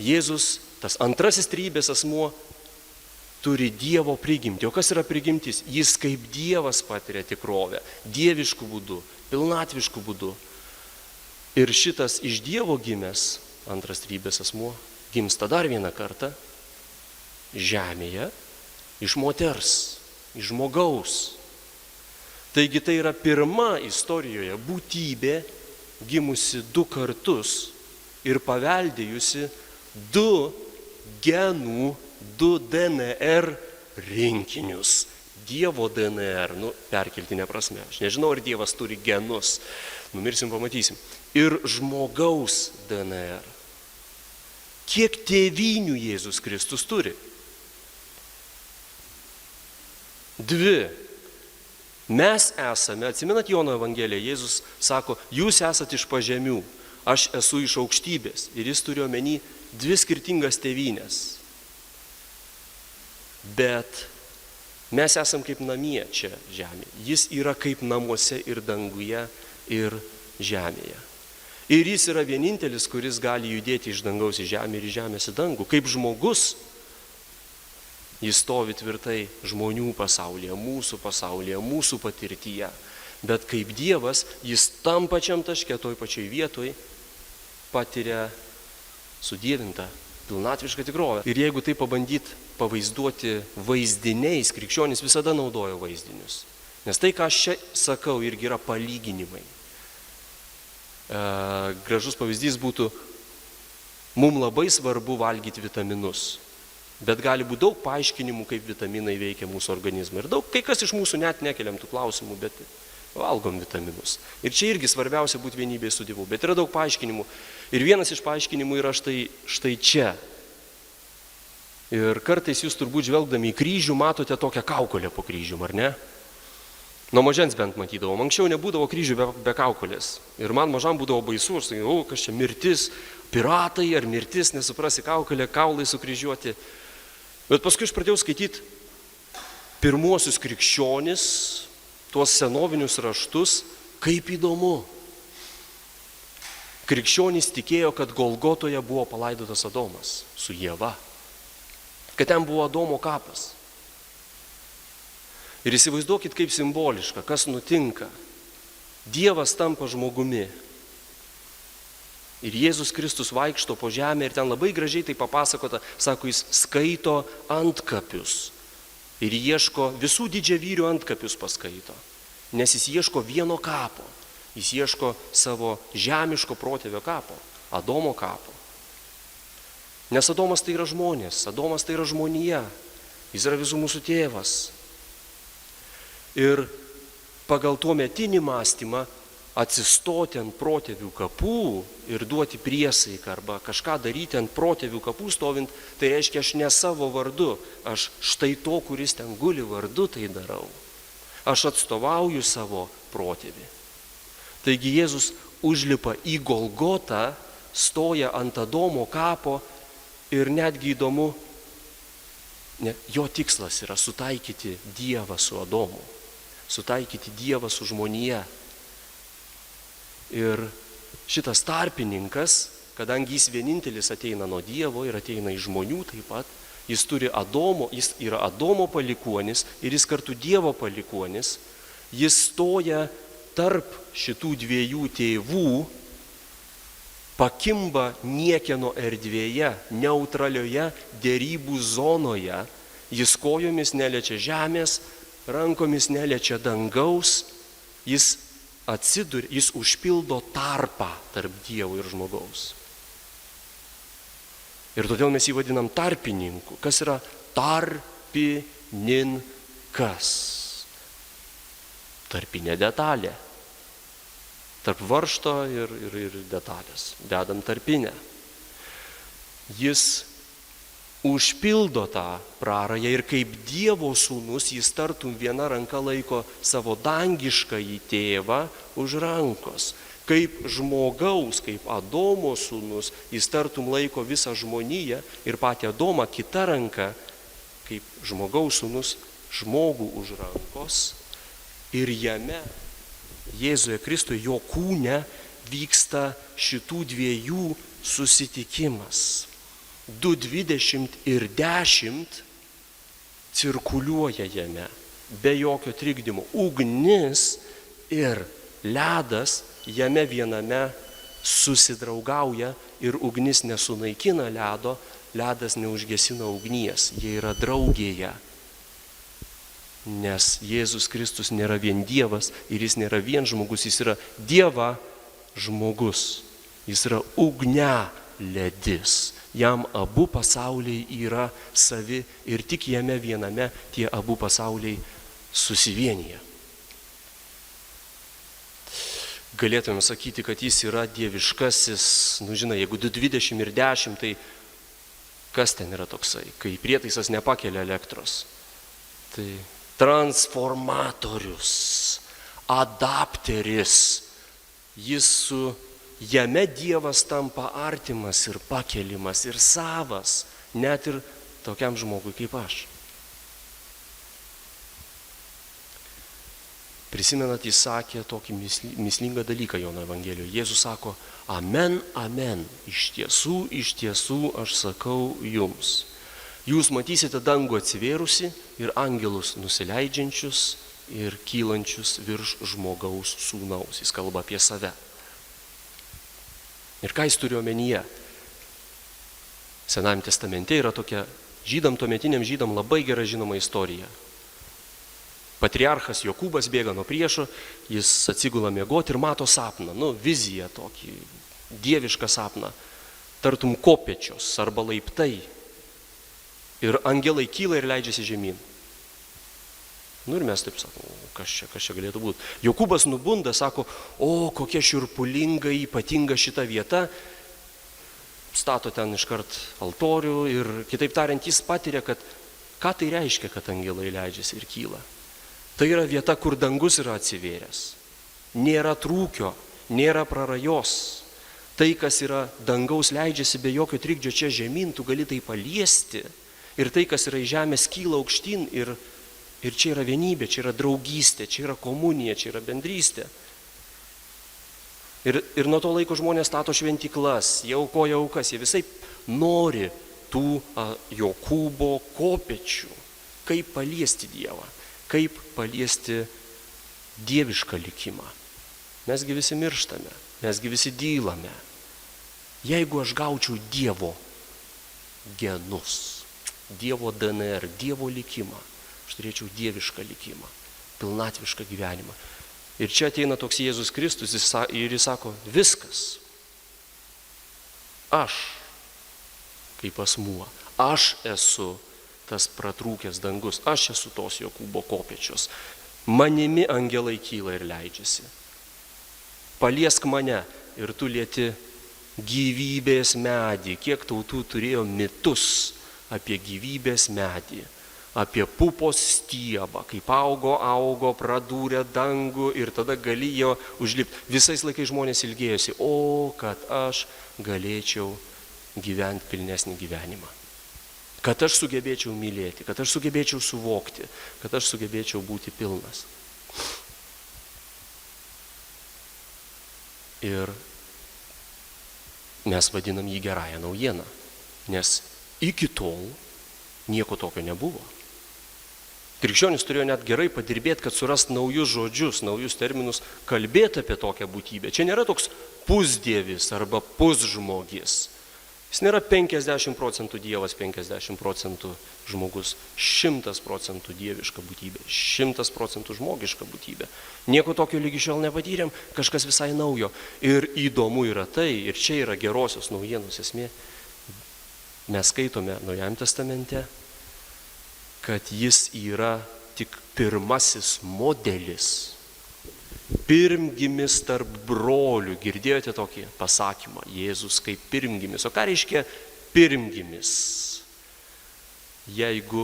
Jėzus, tas antrasis trejybės asmuo, turi Dievo prigimtį. O kas yra prigimtis? Jis kaip Dievas patiria tikrovę, dieviškų būdų, pilnatviškų būdų. Ir šitas iš Dievo gimęs antras trejybės asmuo gimsta dar vieną kartą žemėje iš moters, iš žmogaus. Taigi tai yra pirma istorijoje būtybė gimusi 2 kartus ir paveldėjusi 2 genų, 2 DNR rinkinius. Dievo DNR, perkeltinė prasme. Aš nežinau, ar Dievas turi genus. Numirsim, pamatysim. Ir žmogaus DNR. Kiek tėvynių Jėzus Kristus turi? 2. Mes esame, atsimenat Jono Evangeliją, Jėzus sako, jūs esate iš pažemių, aš esu iš aukštybės. Ir jis turi omeny 2 skirtingas tėvynės. Bet mes esam kaip namie čia žemėje. Jis yra kaip namuose ir danguje, ir žemėje. Ir jis yra vienintelis, kuris gali judėti iš dangaus į žemę ir iš žemės į dangų. Kaip žmogus, jis stovi tvirtai žmonių pasaulyje, mūsų patirtyje. Bet kaip Dievas, jis tam pačiam taške, toj pačioj vietoj patiria sudievintą pilnatvišką tikrovę. Ir jeigu tai pabandyt pavaizduoti vaizdiniais, krikščionys visada naudojo vaizdinius. Nes tai, ką aš čia sakau, irgi yra palyginimai. Gražus pavyzdys būtų, mums labai svarbu valgyti vitaminus. Bet gali būti daug paaiškinimų, kaip vitaminai veikia mūsų organizmą. Ir kai kas iš mūsų net nekeliam tų klausimų, bet valgom vitaminus. Ir čia irgi svarbiausia būti vienybėje su Dievu. Bet yra daug paaiškinimų. Ir vienas iš paaiškinimų yra štai čia. Ir kartais jūs turbūt žvelgdami į kryžių matote tokią kaukolę po kryžium, ar ne? Nuo mažens bent matydavom. Anksčiau nebūdavo kryžių be kaukolės. Ir man mažam būdavo baisu, aš sakau, kas čia mirtis, piratai ar mirtis, nesuprasi kaukolė, kaulai sukryžiuoti. Bet paskui aš pradėjau skaityti pirmuosius krikščionis, tuos senovinius raštus, kaip įdomu. Krikščionys tikėjo, kad Golgotoje buvo palaidotas Adomas su Ieva. Kad ten buvo Adomo kapas. Ir įsivaizduokit, kaip simboliška, kas nutinka. Dievas tampa žmogumi. Ir Jėzus Kristus vaikšto po žemę ir ten labai gražiai tai papasakota, sako, jis skaito antkapius. Ir ieško, visų didžiavyrių antkapius paskaito. Nes jis ieško vieno kapo. Jis ieško savo žemiško protėvio kapo, Adomo kapo. Nes Adomas tai yra žmonės, Adomas tai yra žmonija. Jis yra visų mūsų tėvas. Ir pagal tuo metinį mąstymą atsistoti ant protėvių kapų ir duoti priesaiką arba kažką daryti ant protėvių kapų stovint, tai reiškia, aš ne savo vardu, aš štai to, kuris ten guli vardu, tai darau. Aš atstovauju savo protėvį. Taigi Jėzus užlipa į Golgotą, stoja ant Adomo kapo ir netgi įdomu, jo tikslas yra sutaikyti Dievą su Adomu. Sutaikyti Dievą su žmonija. Ir šitas tarpininkas, kadangi jis vienintelis ateina nuo Dievo ir ateina iš žmonių taip pat, jis yra Adomo palikuonis ir jis kartu Dievo palikuonis, jis stoja tarp šitų 2 tėvų, pakimba niekieno erdvėje, neutralioje dėrybų zonoje, jis kojomis neliečia žemės, rankomis neliečia dangaus, jis užpildo tarpą tarp Dievo ir žmogaus. Ir todėl mes jį vadinam tarpininku. Kas yra tarpininkas? Tarpinė detalė. Tarp varžto ir detalės. Dedam tarpinę. Jis užpildo tą prarają ir kaip Dievo sūnus jis tartum viena ranka laiko savo dangiškąjį tėvą už rankos. Kaip žmogaus, kaip Adomo sūnus, jis tartum laiko visą žmoniją ir patį Adomą kita ranka, kaip žmogaus sūnus, žmogų už rankos. Ir jame, Jėzuje Kristuje, jo kūne vyksta šitų 2 susitikimas. 2:20 ir 10 cirkuliuoja jame, be jokio trikdymo. Ugnis ir ledas jame viename susidraugauja ir ugnis nesunaikina ledo, ledas neužgesina ugnies, jie yra draugėje. Nes Jėzus Kristus nėra vien Dievas ir jis nėra vien žmogus, jis yra Dievą žmogus. Jis yra ugnialedis. Jam abu pasauliai yra savi ir tik jame viename tie abu pasauliai susivienyje. Galėtume sakyti, kad jis yra dieviškasis, žinai, jeigu 220 ir 10, tai kas ten yra toksai, kai prietaisas nepakelia elektros? Tai transformatorius, adapteris, jame Dievas tampa artimas ir pakelimas ir savas, net ir tokiam žmogui kaip aš. Prisimenat, jis sakė tokį mįslingą dalyką Jono Evangelijoje. Jėzus sako, amen, amen, iš tiesų aš sakau jums. Jūs matysite dangų atsivėrusi ir angelus nusileidžiančius ir kylančius virš žmogaus sūnaus. Jis kalba apie save. Ir ką jis turi omenyje? Senajame testamente yra tokia tuometiniam žydam labai gerai žinoma istorija. Patriarchas Jokūbas bėga nuo priešo, jis atsigula miegoti ir mato sapną, viziją tokį, dievišką sapną, tartum kopečios arba laiptai. Ir angelai kyla ir leidžiasi žemyn. Ir mes taip sakome, kas čia galėtų būti. Jokūbas nubunda, sako, o kokia šiurpulinga, ypatinga šita vieta. Stato ten iškart altorių ir kitaip tariant, jis patiria, kad ką tai reiškia, kad angelai leidžiasi ir kyla. Tai yra vieta, kur dangus yra atsivėręs. Nėra trūkio, nėra prarajos. Tai, kas yra dangaus leidžiasi be jokio trikdžio čia žemyn, tu gali tai paliesti. Ir tai, kas yra į žemės, kyla aukštyn. Ir čia yra vienybė, čia yra draugystė, čia yra komunija, čia yra bendrystė. Ir nuo to laiko žmonės stato šventyklas, jie aukoja aukas, jie visai nori tų Jokūbo kopečių. Kaip paliesti Dievą? Kaip paliesti dievišką likimą. Mesgi visi mirštame, mesgi visi dylame. Jeigu aš gaučiau Dievo genus, Dievo DNR, Dievo likimą, aš turėčiau dievišką likimą, pilnatvišką gyvenimą. Ir čia ateina toks Jėzus Kristus ir jis sako, viskas. Aš, kaip asmuo, aš esu tas pratrūkęs dangus, aš esu tos Jokūbo kopečios. Manimi angelai kyla ir leidžiasi. Paliesk mane ir tu lieti gyvybės medį. Kiek tautų turėjo mitus apie gyvybės medį, apie pupos stiebą, kaip augo, pradūrė dangų ir tada galėjo užlipti. Visais laikais žmonės ilgėjosi, kad aš galėčiau gyventi pilnesnį gyvenimą. Kad aš sugebėčiau mylėti, kad aš sugebėčiau suvokti, kad aš sugebėčiau būti pilnas. Ir mes vadinam jį gerąją naujieną, nes iki tol nieko tokio nebuvo. Krikščionis turėjo net gerai padirbėti, kad surast naujus žodžius, naujus terminus, kalbėti apie tokią būtybę. Čia nėra toks pusdievis arba pusžmogis. Jis nėra 50% Dievas, 50% žmogus, 100% dieviška būtybė, 100% žmogiška būtybė. Nieko tokio lygi šiol nepatyrėm, kažkas visai naujo. Ir įdomu yra tai, ir čia yra gerosios naujienos esmė, mes skaitome Naujajame testamente, kad jis yra tik pirmasis modelis. Pirmgimis tarp brolių. Girdėjote tokį pasakymą, Jėzus kaip pirmgimis. O ką reiškia pirmgimis? Jeigu,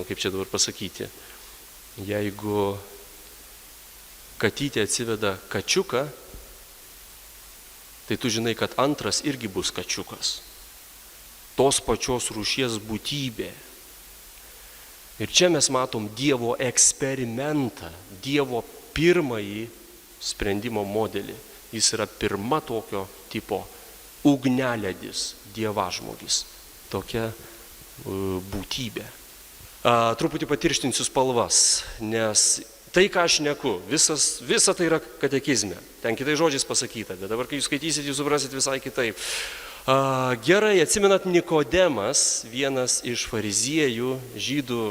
kaip čia dabar pasakyti, jeigu katytė atsiveda kačiuką, tai tu žinai, kad antras irgi bus kačiukas. Tos pačios rūšies būtybė. Ir čia mes matom Dievo eksperimentą, Dievo pirmąjį sprendimo modelį. Jis yra pirma tokio tipo ugnialedis, dievažmogis, tokia būtybė. Truputį patirštinsiu spalvas, nes tai, ką aš šneku, visa tai yra katekizme. Ten kitais žodžiais pasakyta, bet dabar, kai jūs skaitysit, jūs suprasit visai kitaip. Gerai, atsimenat Nikodemas, vienas iš fariziejų, žydų,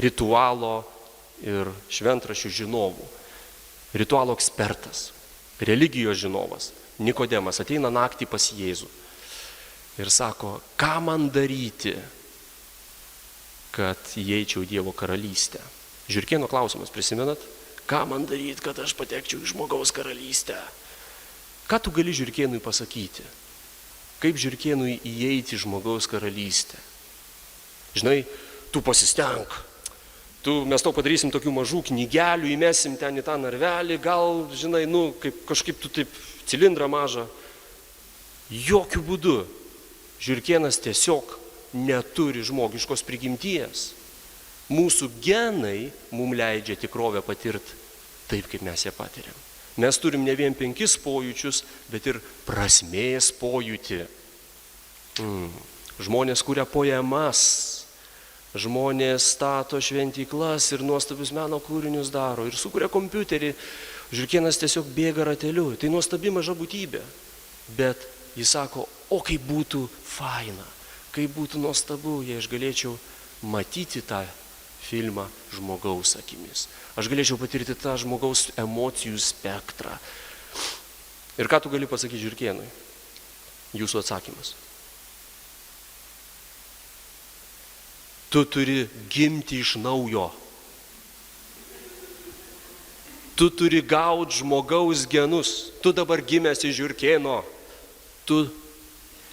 ritualo ir šventraščių žinovų, ritualo ekspertas. religijos žinovas, Nikodemas, ateina naktį pas Jėzų ir sako, ką man daryti, kad įeičiau į Dievo karalystę. Žiurkėno klausimas, prisimenat? Ką man daryti, kad aš patekčiau į žmogaus karalystę? Ką tu gali žiurkėnui pasakyti? Kaip žiurkėnui įeiti į žmogaus karalystę? Žinai, tu pasistenk. Mes tau padarysim tokių mažų knygelių, įmesim ten į tą narvelį, gal, žinai, kažkaip tu taip cilindrą mažą. Jokių būdų. Žiurkėnas tiesiog neturi žmogiškos prigimties. Mūsų genai mums leidžia tikrovę patirti taip, kaip mes ją patiriam. Mes turim ne vien 5 pojūčius, bet ir prasmės pojūtį. Žmonės kuria poemas, žmonės stato šventyklas ir nuostabius meno kūrinius daro ir sukuria kompiuterį. Žiurkėnas tiesiog bėga rateliu. Tai nuostabi maža būtybė. Bet jis sako, o kaip būtų faina, kaip būtų nuostabu, jei aš galėčiau matyti tą filmą žmogaus akimis. Aš galėčiau patirti tą žmogaus emocijų spektrą. Ir ką tu gali pasakyti žiurkėnui? Jūsų atsakymas. Tu turi gimti iš naujo. Tu turi gauti žmogaus genus. Tu dabar gimęs iš žiurkėno. Tu,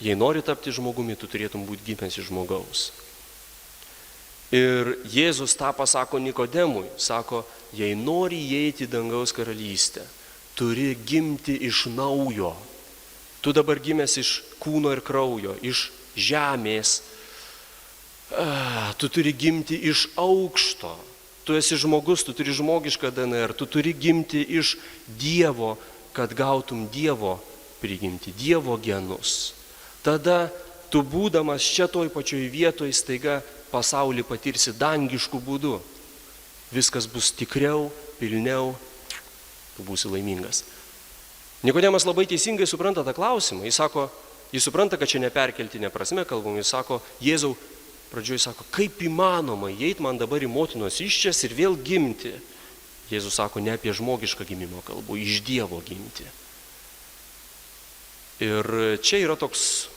jei nori tapti žmogumi, tu turėtum būti gimęs iš žmogaus. Ir Jėzus tą pasako Nikodemui, sako, jei nori įeiti į dangaus karalystę, turi gimti iš naujo. Tu dabar gimęs iš kūno ir kraujo, iš žemės. Tu turi gimti iš aukšto. Tu esi žmogus, tu turi žmogišką DNR, tu turi gimti iš Dievo, kad gautum Dievo prigimti, Dievo genus. Tada tu būdamas čia toj pačioj vietoj staiga pasaulį patirsi dangiškų būdų. Viskas bus tikriau, pilniau, tu būsi laimingas. Nikodemas labai teisingai supranta tą klausimą. Jis supranta, kad čia neperkeltinė prasme kalbam. Jis sako, Jėzau, pradžioje sako, kaip įmanoma įeit man dabar į motinos įsčias ir vėl gimti. Jėzus sako, ne apie žmogišką gimimo kalbų, iš Dievo gimti. Ir čia yra toks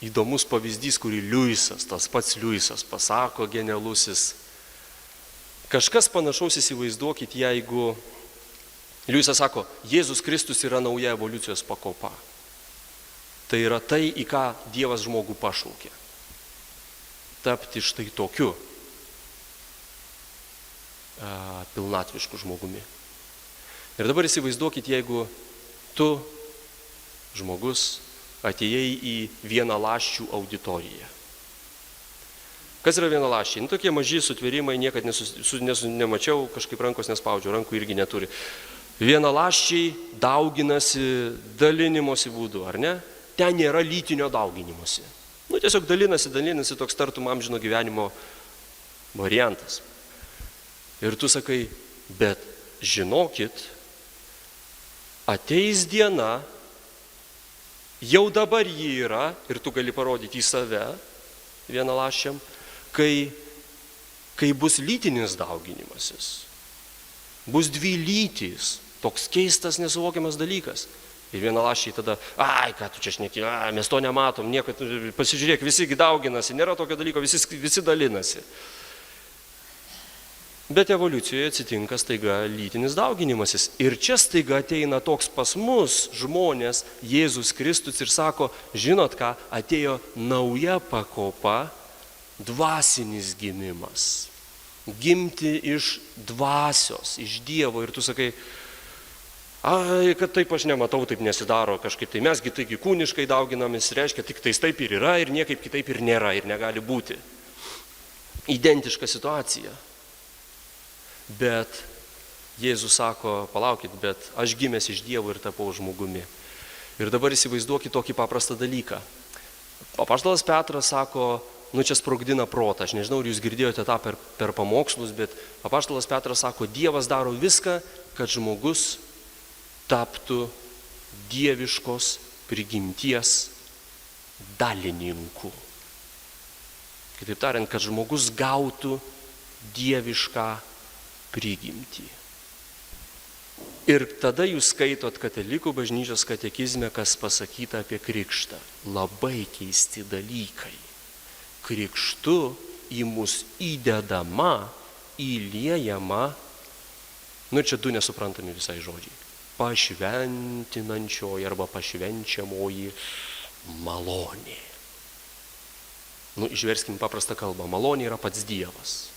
įdomus pavyzdys, kurį Liujisas, tas pats Liujisas pasako, genialusis. Kažkas panašaus įsivaizduokit, jeigu Liujisas sako, Jėzus Kristus yra nauja evoliucijos pakopa. Tai yra tai, į ką Dievas žmogų pašaukė. Tapti štai tokiu pilnatvišku žmogumi. Ir dabar įsivaizduokit, jeigu tu, žmogus, atėjai į vienaląsčių auditoriją. Kas yra vienaląsčiai? Tokie maži sutvėrimai, niekad nemačiau, kažkaip rankos nespaudžiau, rankų irgi neturi. Vienaląsčiai dauginasi dalinimosi būdu, ar ne? Ten nėra lytinio dauginimosi. Tiesiog dalinasi toks tartum amžino gyvenimo variantas. Ir tu sakai, bet žinokit, ateis diena, jau dabar jį yra, ir tu gali parodyti į save vienaląsčiam, kai bus lytinis dauginimasis. Bus 2 lytys, toks keistas, nesuvokiamas dalykas. Ir vienaląsčiai tada, ką tu čia šneki, mes to nematom, nieko, pasižiūrėk, visi dauginasi, nėra tokio dalyko, visi dalinasi. Bet evoliucijoje atsitinka staiga lytinis dauginimasis. Ir čia staiga ateina toks pas mus žmonės, Jėzus Kristus, ir sako, žinot ką, atėjo nauja pakopa, dvasinis gimimas. Gimti iš dvasios, iš Dievo. Ir tu sakai, kad taip aš nematau, taip nesidaro kažkaip. Tai mesgi taigi kūniškai dauginamės, reiškia, tik tais taip ir yra, ir niekaip kitaip ir nėra, ir negali būti. Identiška situacija. Bet Jėzus sako, palaukit, bet aš gimęs iš Dievo ir tapau žmogumi. Ir dabar įsivaizduokit tokį paprastą dalyką. Apaštalas Petras sako, čia sprogdina protą. Aš nežinau, ar jūs girdėjote tą per pamokslus, bet apaštalas Petras sako, Dievas daro viską, kad žmogus taptų dieviškos prigimties dalininku. Kitaip tariant, kad žmogus gautų dievišką prigimtį. Ir tada jūs skaitot katalikų bažnyčios katekizme, kas pasakyta apie krikštą. Labai keisti dalykai. Krikštu į mus įdedama, įliejama, čia du nesuprantami visai žodžiai. Pašventinančioji arba pašvenčiamoji malonė. Išverskim paprastą kalbą. Malonė yra pats Dievas.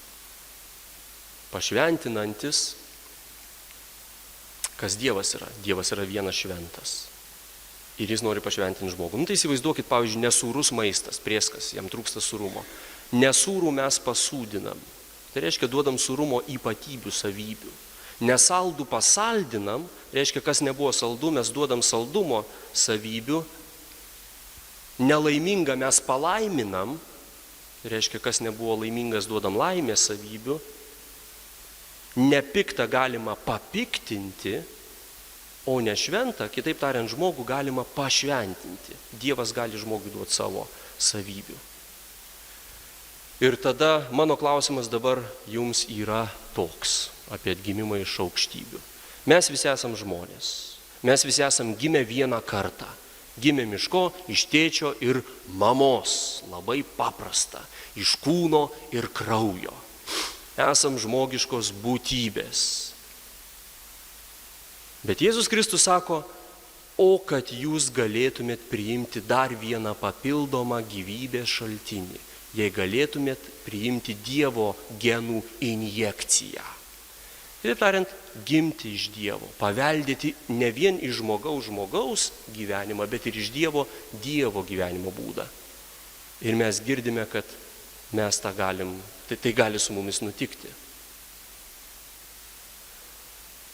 Pašventinantis, kas Dievas yra? Dievas yra vienas šventas. Ir jis nori pašventinti žmogų. Tai įsivaizduokit, pavyzdžiui, nesūrus maistas, prieskas, jam trūksta sūrumo. Nesūrų mes pasūdinam. Tai reiškia, duodam sūrumo ypatybių, savybių. Nesaldų pasaldinam, reiškia, kas nebuvo saldu, mes duodam saldumo savybių. Nelaimingą mes palaiminam, reiškia, kas nebuvo laimingas, duodam laimės savybių. Nepiktą galima papiktinti, o nešventą, kitaip tariant, žmogų galima pašventinti. Dievas gali žmogui duoti savo savybių. Ir tada mano klausimas dabar jums yra toks apie atgimimą iš aukštybių. Mes visi esam žmonės. Mes visi esam gimę vieną kartą. Gimėm iš ko? Iš tėčio ir mamos. Labai paprasta. Iš kūno ir kraujo. Esam žmogiškos būtybės. Bet Jėzus Kristus sako, o kad jūs galėtumėt priimti dar vieną papildomą gyvybės šaltinį, jei galėtumėt priimti Dievo genų injekciją. Kitaip tariant, gimti iš Dievo, paveldėti ne vien iš žmogaus gyvenimą, bet ir iš Dievo gyvenimo būdą. Ir mes girdime, kad mes tą galim, tai gali su mumis nutikti.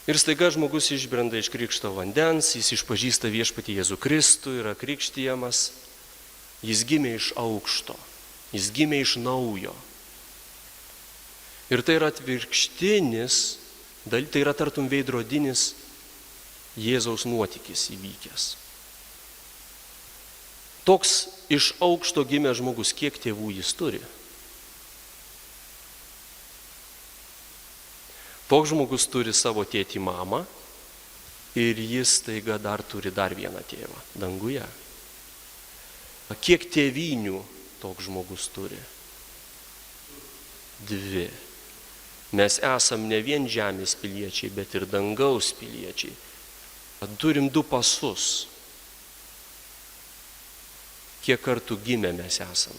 Ir staiga žmogus išbrenda iš krikšto vandens, jis išpažįsta viešpatį Jėzų Kristų, yra krikštijamas, jis gimė iš aukšto, jis gimė iš naujo. Ir tai yra atvirkštinis, tai yra tartum veidrodinis Jėzaus nuotykis įvykęs. Toks iš aukšto gimė žmogus, kiek tėvų jis turi? Toks žmogus turi savo tėtį mamą ir jis taiga dar turi dar vieną tėvą danguje. Kiek tėvynių toks žmogus turi? 2. Mes esam ne vien žemės piliečiai, bet ir dangaus piliečiai. Turim 2 pasus. Kiek kartų gimę mes esam?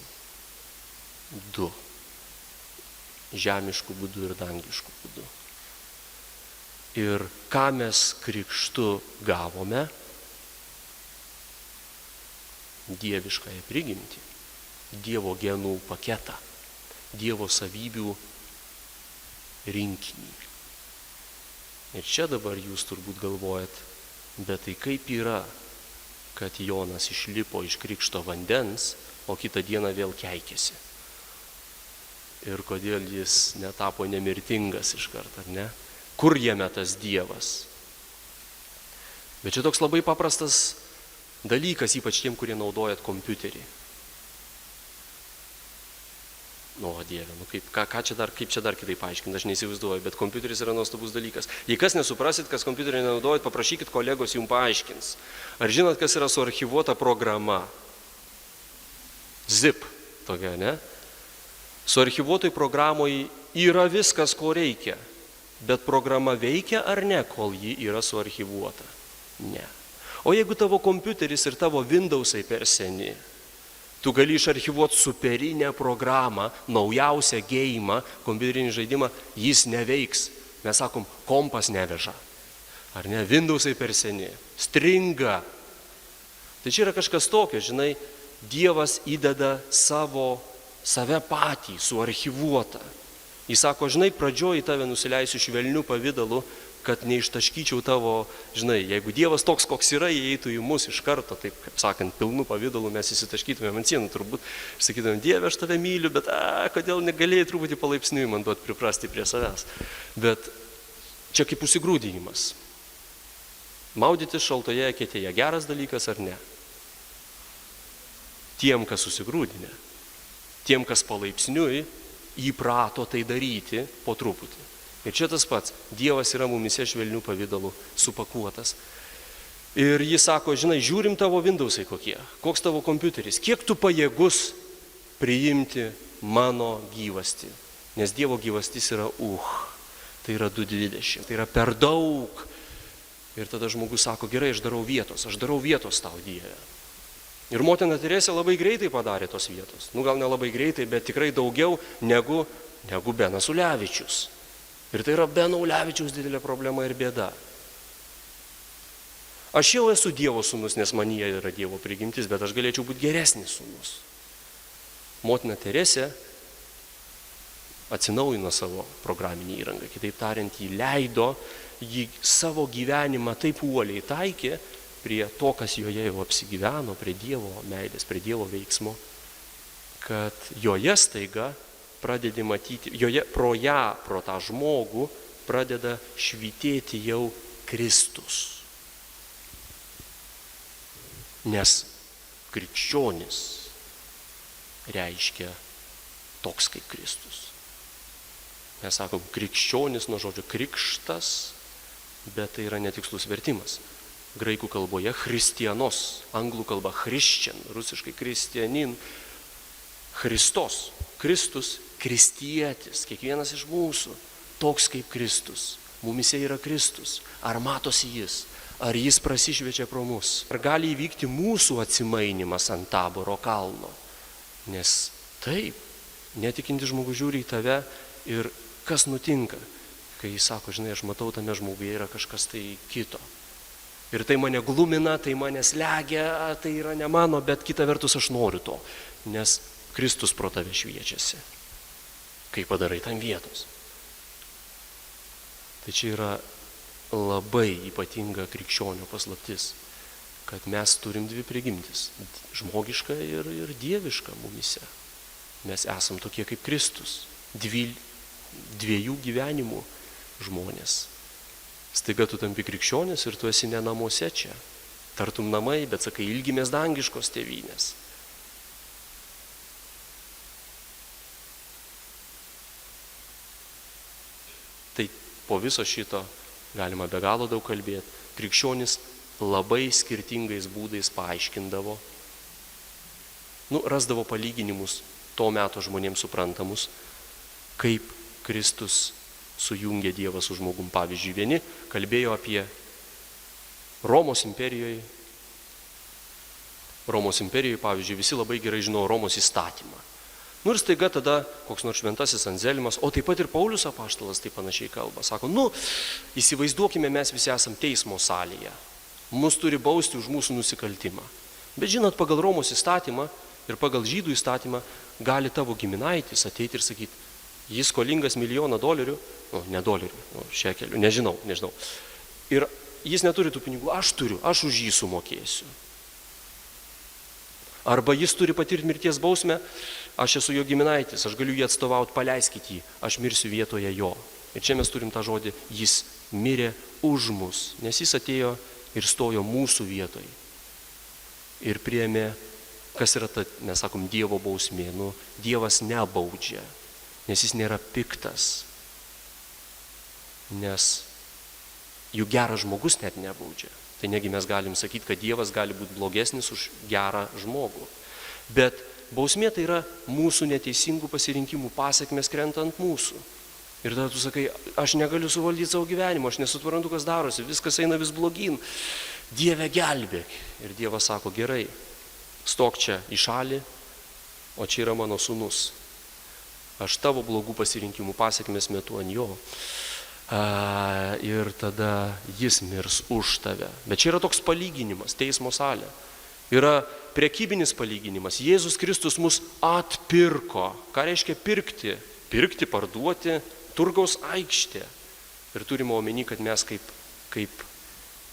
2. Žemiškų būdų ir dangiškų būdų. Ir ką mes krikštu gavome? Dieviškąją prigimtį, Dievo genų paketą, Dievo savybių rinkinį. Ir čia dabar jūs turbūt galvojat, bet tai kaip yra, kad Jonas išlipo iš krikšto vandens, o kitą dieną vėl keikėsi. Ir kodėl jis netapo nemirtingas iš karto, ar ne? Kur jame tas Dievas? Bet čia toks labai paprastas dalykas, ypač tiem, kurie naudojat kompiuterį. Dieve, kaip čia dar kitaip paaiškinti, aš neįsivaizduoju, bet kompiuteris yra nuostabus dalykas. Jei kas nesuprasit, kas kompiuterį nenaudojat, paprašykit kolegos, jums paaiškins. Ar žinot, kas yra suarchyvuota programa? Zip, tokia, ne? Suarchyvuotoj programoj yra viskas, ko reikia. Bet programa veikia ar ne, kol ji yra suarchyvuota? Ne. O jeigu tavo kompiuteris ir tavo Windowsai per seni, tu gali išarchyvuoti superinę programą, naujausią geimą, kompiuterinį žaidimą, jis neveiks. Mes sakom, kompas neveža. Ar ne? Windowsai per seni. Stringa. Tai čia yra kažkas tokio, žinai, Dievas įdeda save patį, suarchyvuotą. Jis sako, žinai, pradžioj į tave nusileisiu švelniu pavidalu, kad neištaškyčiau tavo, žinai, jeigu Dievas toks, koks yra, įeitų į mus iš karto, taip, kaip sakant, pilnu pavidalu mes įsitaškytumėm ant sienų turbūt, ir sakytumėm, Dieve, aš tave myliu, bet kodėl negalėjai truputį palaipsniui man duoti priprasti prie savęs. Bet čia kaip užsigrūdinimas. Maudytis šaltoje eketėje geras dalykas ar ne? Tiem, kas susigrūdinę, tiem, kas palaipsniui įprato tai daryti po truputį. Ir čia tas pats, Dievas yra mumise švelnių pavydalų supakuotas. Ir jis sako, žinai, žiūrim tavo Windowsai kokie, koks tavo kompiuteris, kiek tu pajėgus priimti mano gyvastį. Nes Dievo gyvastis yra tai yra 2.20, tai yra per daug. Ir tada žmogus sako, gerai, aš darau vietos tau, Dieve. Ir motina Teresė labai greitai padarė tos vietos. Gal nelabai greitai, bet tikrai daugiau negu Benas Ulevičius. Ir tai yra Beno Ulevičiaus didelė problema ir bėda. Aš jau esu Dievo sūnus, nes manyje yra Dievo prigimtis, bet aš galėčiau būti geresnis sūnus. Motina Teresė atsinaujino savo programinį įrangą. Kitaip tariant, ji savo gyvenimą taip uoliai taikė prie to, kas joje jau apsigyveno, prie Dievo meilės, prie Dievo veiksmo, kad joje staiga pradedi matyti, pro tą žmogų pradeda švytėti jau Kristus. Nes krikščionis reiškia toks kaip Kristus. Mes sakom, krikščionis nuo žodžio krikštas, bet tai yra netikslus vertimas. Graikų kalboje christianos, anglų kalba Christian, rusiškai kristianin, Christos, Kristus, kristietis, kiekvienas iš mūsų, toks kaip Kristus. Mumise yra Kristus. Ar matosi jis? Ar jis prasišviečia pro mus? Ar gali įvykti mūsų atsimainimas ant Taboro kalno? Nes taip, netikintis žmogus žiūri į tave ir kas nutinka, kai jis sako, žinai, aš matau tame žmoguje yra kažkas tai kito. Ir tai mane glumina, tai mane slegia, tai yra ne mano, bet kita vertus aš noriu to, nes Kristus pro tave šviečiasi, kai padarai tam vietos. Tai čia yra labai ypatinga krikščionio paslaptis, kad mes turim dvi prigimtis, žmogiška ir dieviška mumise. Mes esam tokie kaip Kristus, dviejų gyvenimų žmonės. Staiga tu tampi krikščionis ir tu esi ne namuose čia. Tartum namai, bet sakai, ilgimės dangiškos tėvynės. Tai po viso šito galima be galo daug kalbėti. Krikščionis labai skirtingais būdais paaiškindavo, rasdavo palyginimus to meto žmonėms suprantamus, kaip Kristus sujungė Dievą su žmogum. Pavyzdžiui, vieni kalbėjo apie Romos imperijoje, pavyzdžiui, visi labai gerai žino Romos įstatymą. Ir staiga tada koks nors šventasis Anzelmas, o taip pat ir Paulius apaštalas taip panašiai kalba. Sako, įsivaizduokime, mes visi esam teismo salėje. Mus turi bausti už mūsų nusikaltimą. Bet žinot, pagal Romos įstatymą ir pagal žydų įstatymą gali tavo giminaitis ateiti ir sakyti, jis skolingas $1 000 $, šekelių, nežinau. Ir jis neturi tų pinigų, aš turiu, aš už jį sumokėsiu. Arba jis turi patirti mirties bausmę, aš esu jo giminaitis, aš galiu jį atstovauti, paleiskit jį, aš mirsiu vietoje jo. Ir čia mes turim tą žodį, jis mirė už mus, nes jis atėjo ir stojo mūsų vietoje. Ir priėmė, kas yra ta, mes sakom, Dievo bausmė, Dievas nebaudžia, nes jis nėra piktas, nes juk geras žmogus net nebaudžia. Tai negi mes galim sakyti, kad Dievas gali būti blogesnis už gerą žmogų. Bet bausmė tai yra mūsų neteisingų pasirinkimų pasekmės krenta ant mūsų. Ir tada tu sakai, aš negaliu suvaldyti savo gyvenimo, aš nesuprantu, kas darosi, viskas eina vis blogyn. Dieve gelbėk. Ir Dievas sako, gerai, stok čia į šalį, o čia yra mano sūnus. Aš tavo blogų pasirinkimų pasekmės metu ant jo. Ir tada jis mirs už tave. Bet čia yra toks palyginimas, teismo salė. Yra prekybinis palyginimas. Jėzus Kristus mus atpirko. Ką reiškia pirkti? Pirkti, parduoti, turgaus aikštė. Ir turime omeny, kad mes kaip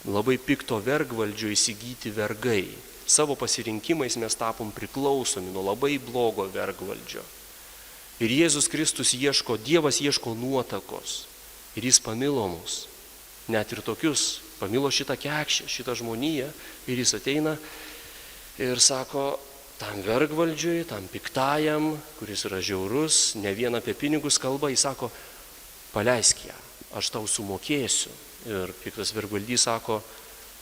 labai pikto vergvaldžio įsigyti vergai. Savo pasirinkimais mes tapom priklausomi nuo labai blogo vergvaldžio. Ir Jėzus Kristus Dievas ieško nuotakos. Ir jis pamilo mus, net ir tokius, pamilo šitą kekšę, šitą žmoniją, ir jis ateina ir sako, tam vergvaldžiui, tam piktajam, kuris yra žiaurus, ne vien apie pinigus kalba, jis sako, paleisk ją, aš tau sumokėsiu. Ir kaip tas vergvaldys sako,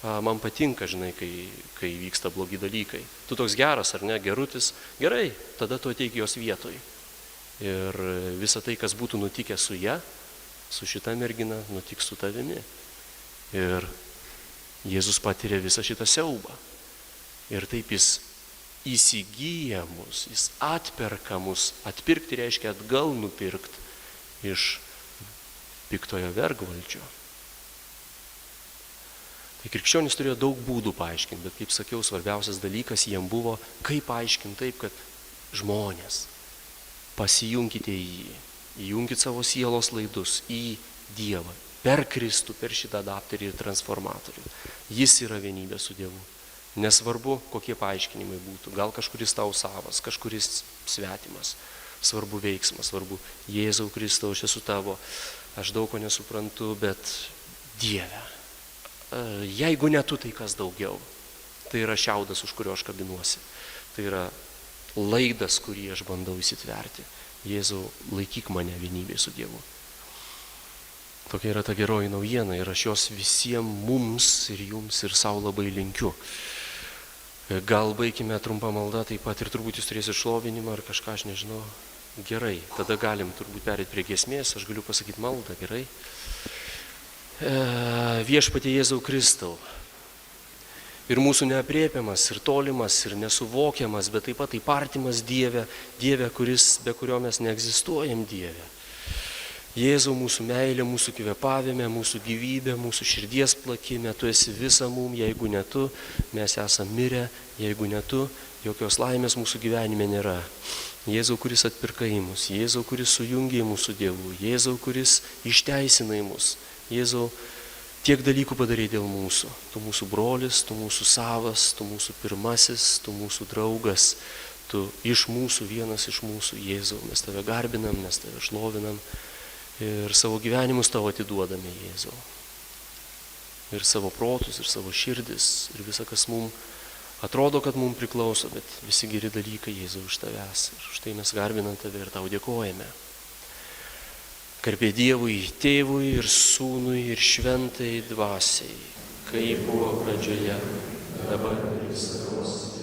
man patinka, žinai, kai vyksta blogi dalykai. Tu toks geras, ar ne, gerutis, gerai, tada tu ateik jos vietoj. Ir visa tai, kas būtų nutikę su ja, su šita mergina, nutiks su tavimi. Ir Jėzus patiria visą šitą siaubą. Ir taip jis įsigyja mus, jis atperka mus. Atpirkti reiškia atgal nupirkti iš piktojo vergvaldžio. Tai krikščionys turėjo daug būdų paaiškinti, bet kaip sakiau, svarbiausias dalykas jiem buvo, kaip paaiškinti taip, kad žmonės, pasijunkite į jį, įjunkite savo sielos laidus į Dievą, per Kristų, per šitą adapterį ir transformatorių. Jis yra vienybė su Dievu. Nesvarbu, kokie paaiškinimai būtų, gal kažkuris tau savas, kažkuris svetimas. Svarbu veiksmas, svarbu Jėzau Kristau, aš esu tavo, aš daug ko nesuprantu, bet Dieve. Jeigu ne tu, tai kas daugiau? Tai yra šiaudas, už kurio aš kabinuosi. Tai yra laidas, kurį aš bandau įsitverti. Jėzau, laikyk mane vienybėje su Dievu. Tokia yra ta geroji naujiena ir aš jos visiems mums ir jums ir savo labai linkiu. Gal baigime trumpą maldą, taip pat ir turbūt jūs turėsite šlovinimą ar kažką, aš nežinau. Gerai, tada galim turbūt perėti prie giesmės, aš galiu pasakyti maldą, gerai. Viešpatie Jėzau Kristau. Ir mūsų neaprėpiamas, ir tolimas, ir nesuvokiamas, bet taip pat taip artimas Dieve, Dieve, be kurio mes neegzistuojam, Dieve. Jėzau, mūsų meilė, mūsų kvėpavime, mūsų gyvybė, mūsų širdies plakime, tu esi visa mum, jeigu ne tu, mes esam mirę, jeigu ne tu, jokios laimės mūsų gyvenime nėra. Jėzau, kuris atpirkai mus, Jėzau, kuris sujungė mūsų Dievu, Jėzau, kuris išteisinai mus. Jėzau, tiek dalykų padarai dėl mūsų. Tu mūsų brolis, tu mūsų savas, tu mūsų pirmasis, tu mūsų draugas. Tu iš mūsų, vienas iš mūsų, Jėzau. Mes tave garbinam, mes tave šlovinam ir savo gyvenimus tavo atiduodame, Jėzau. Ir savo protus, ir savo širdis, ir visa, kas mums atrodo, kad mums priklauso, bet visi geri dalykai, Jėzau, iš tavęs. Ir už tai mes garbinam tave ir tau dėkojame. Garbė Dievui, Tėvui ir Sūnui ir Šventai Dvasiai, kaip buvo pradžioje, dabar ir visados.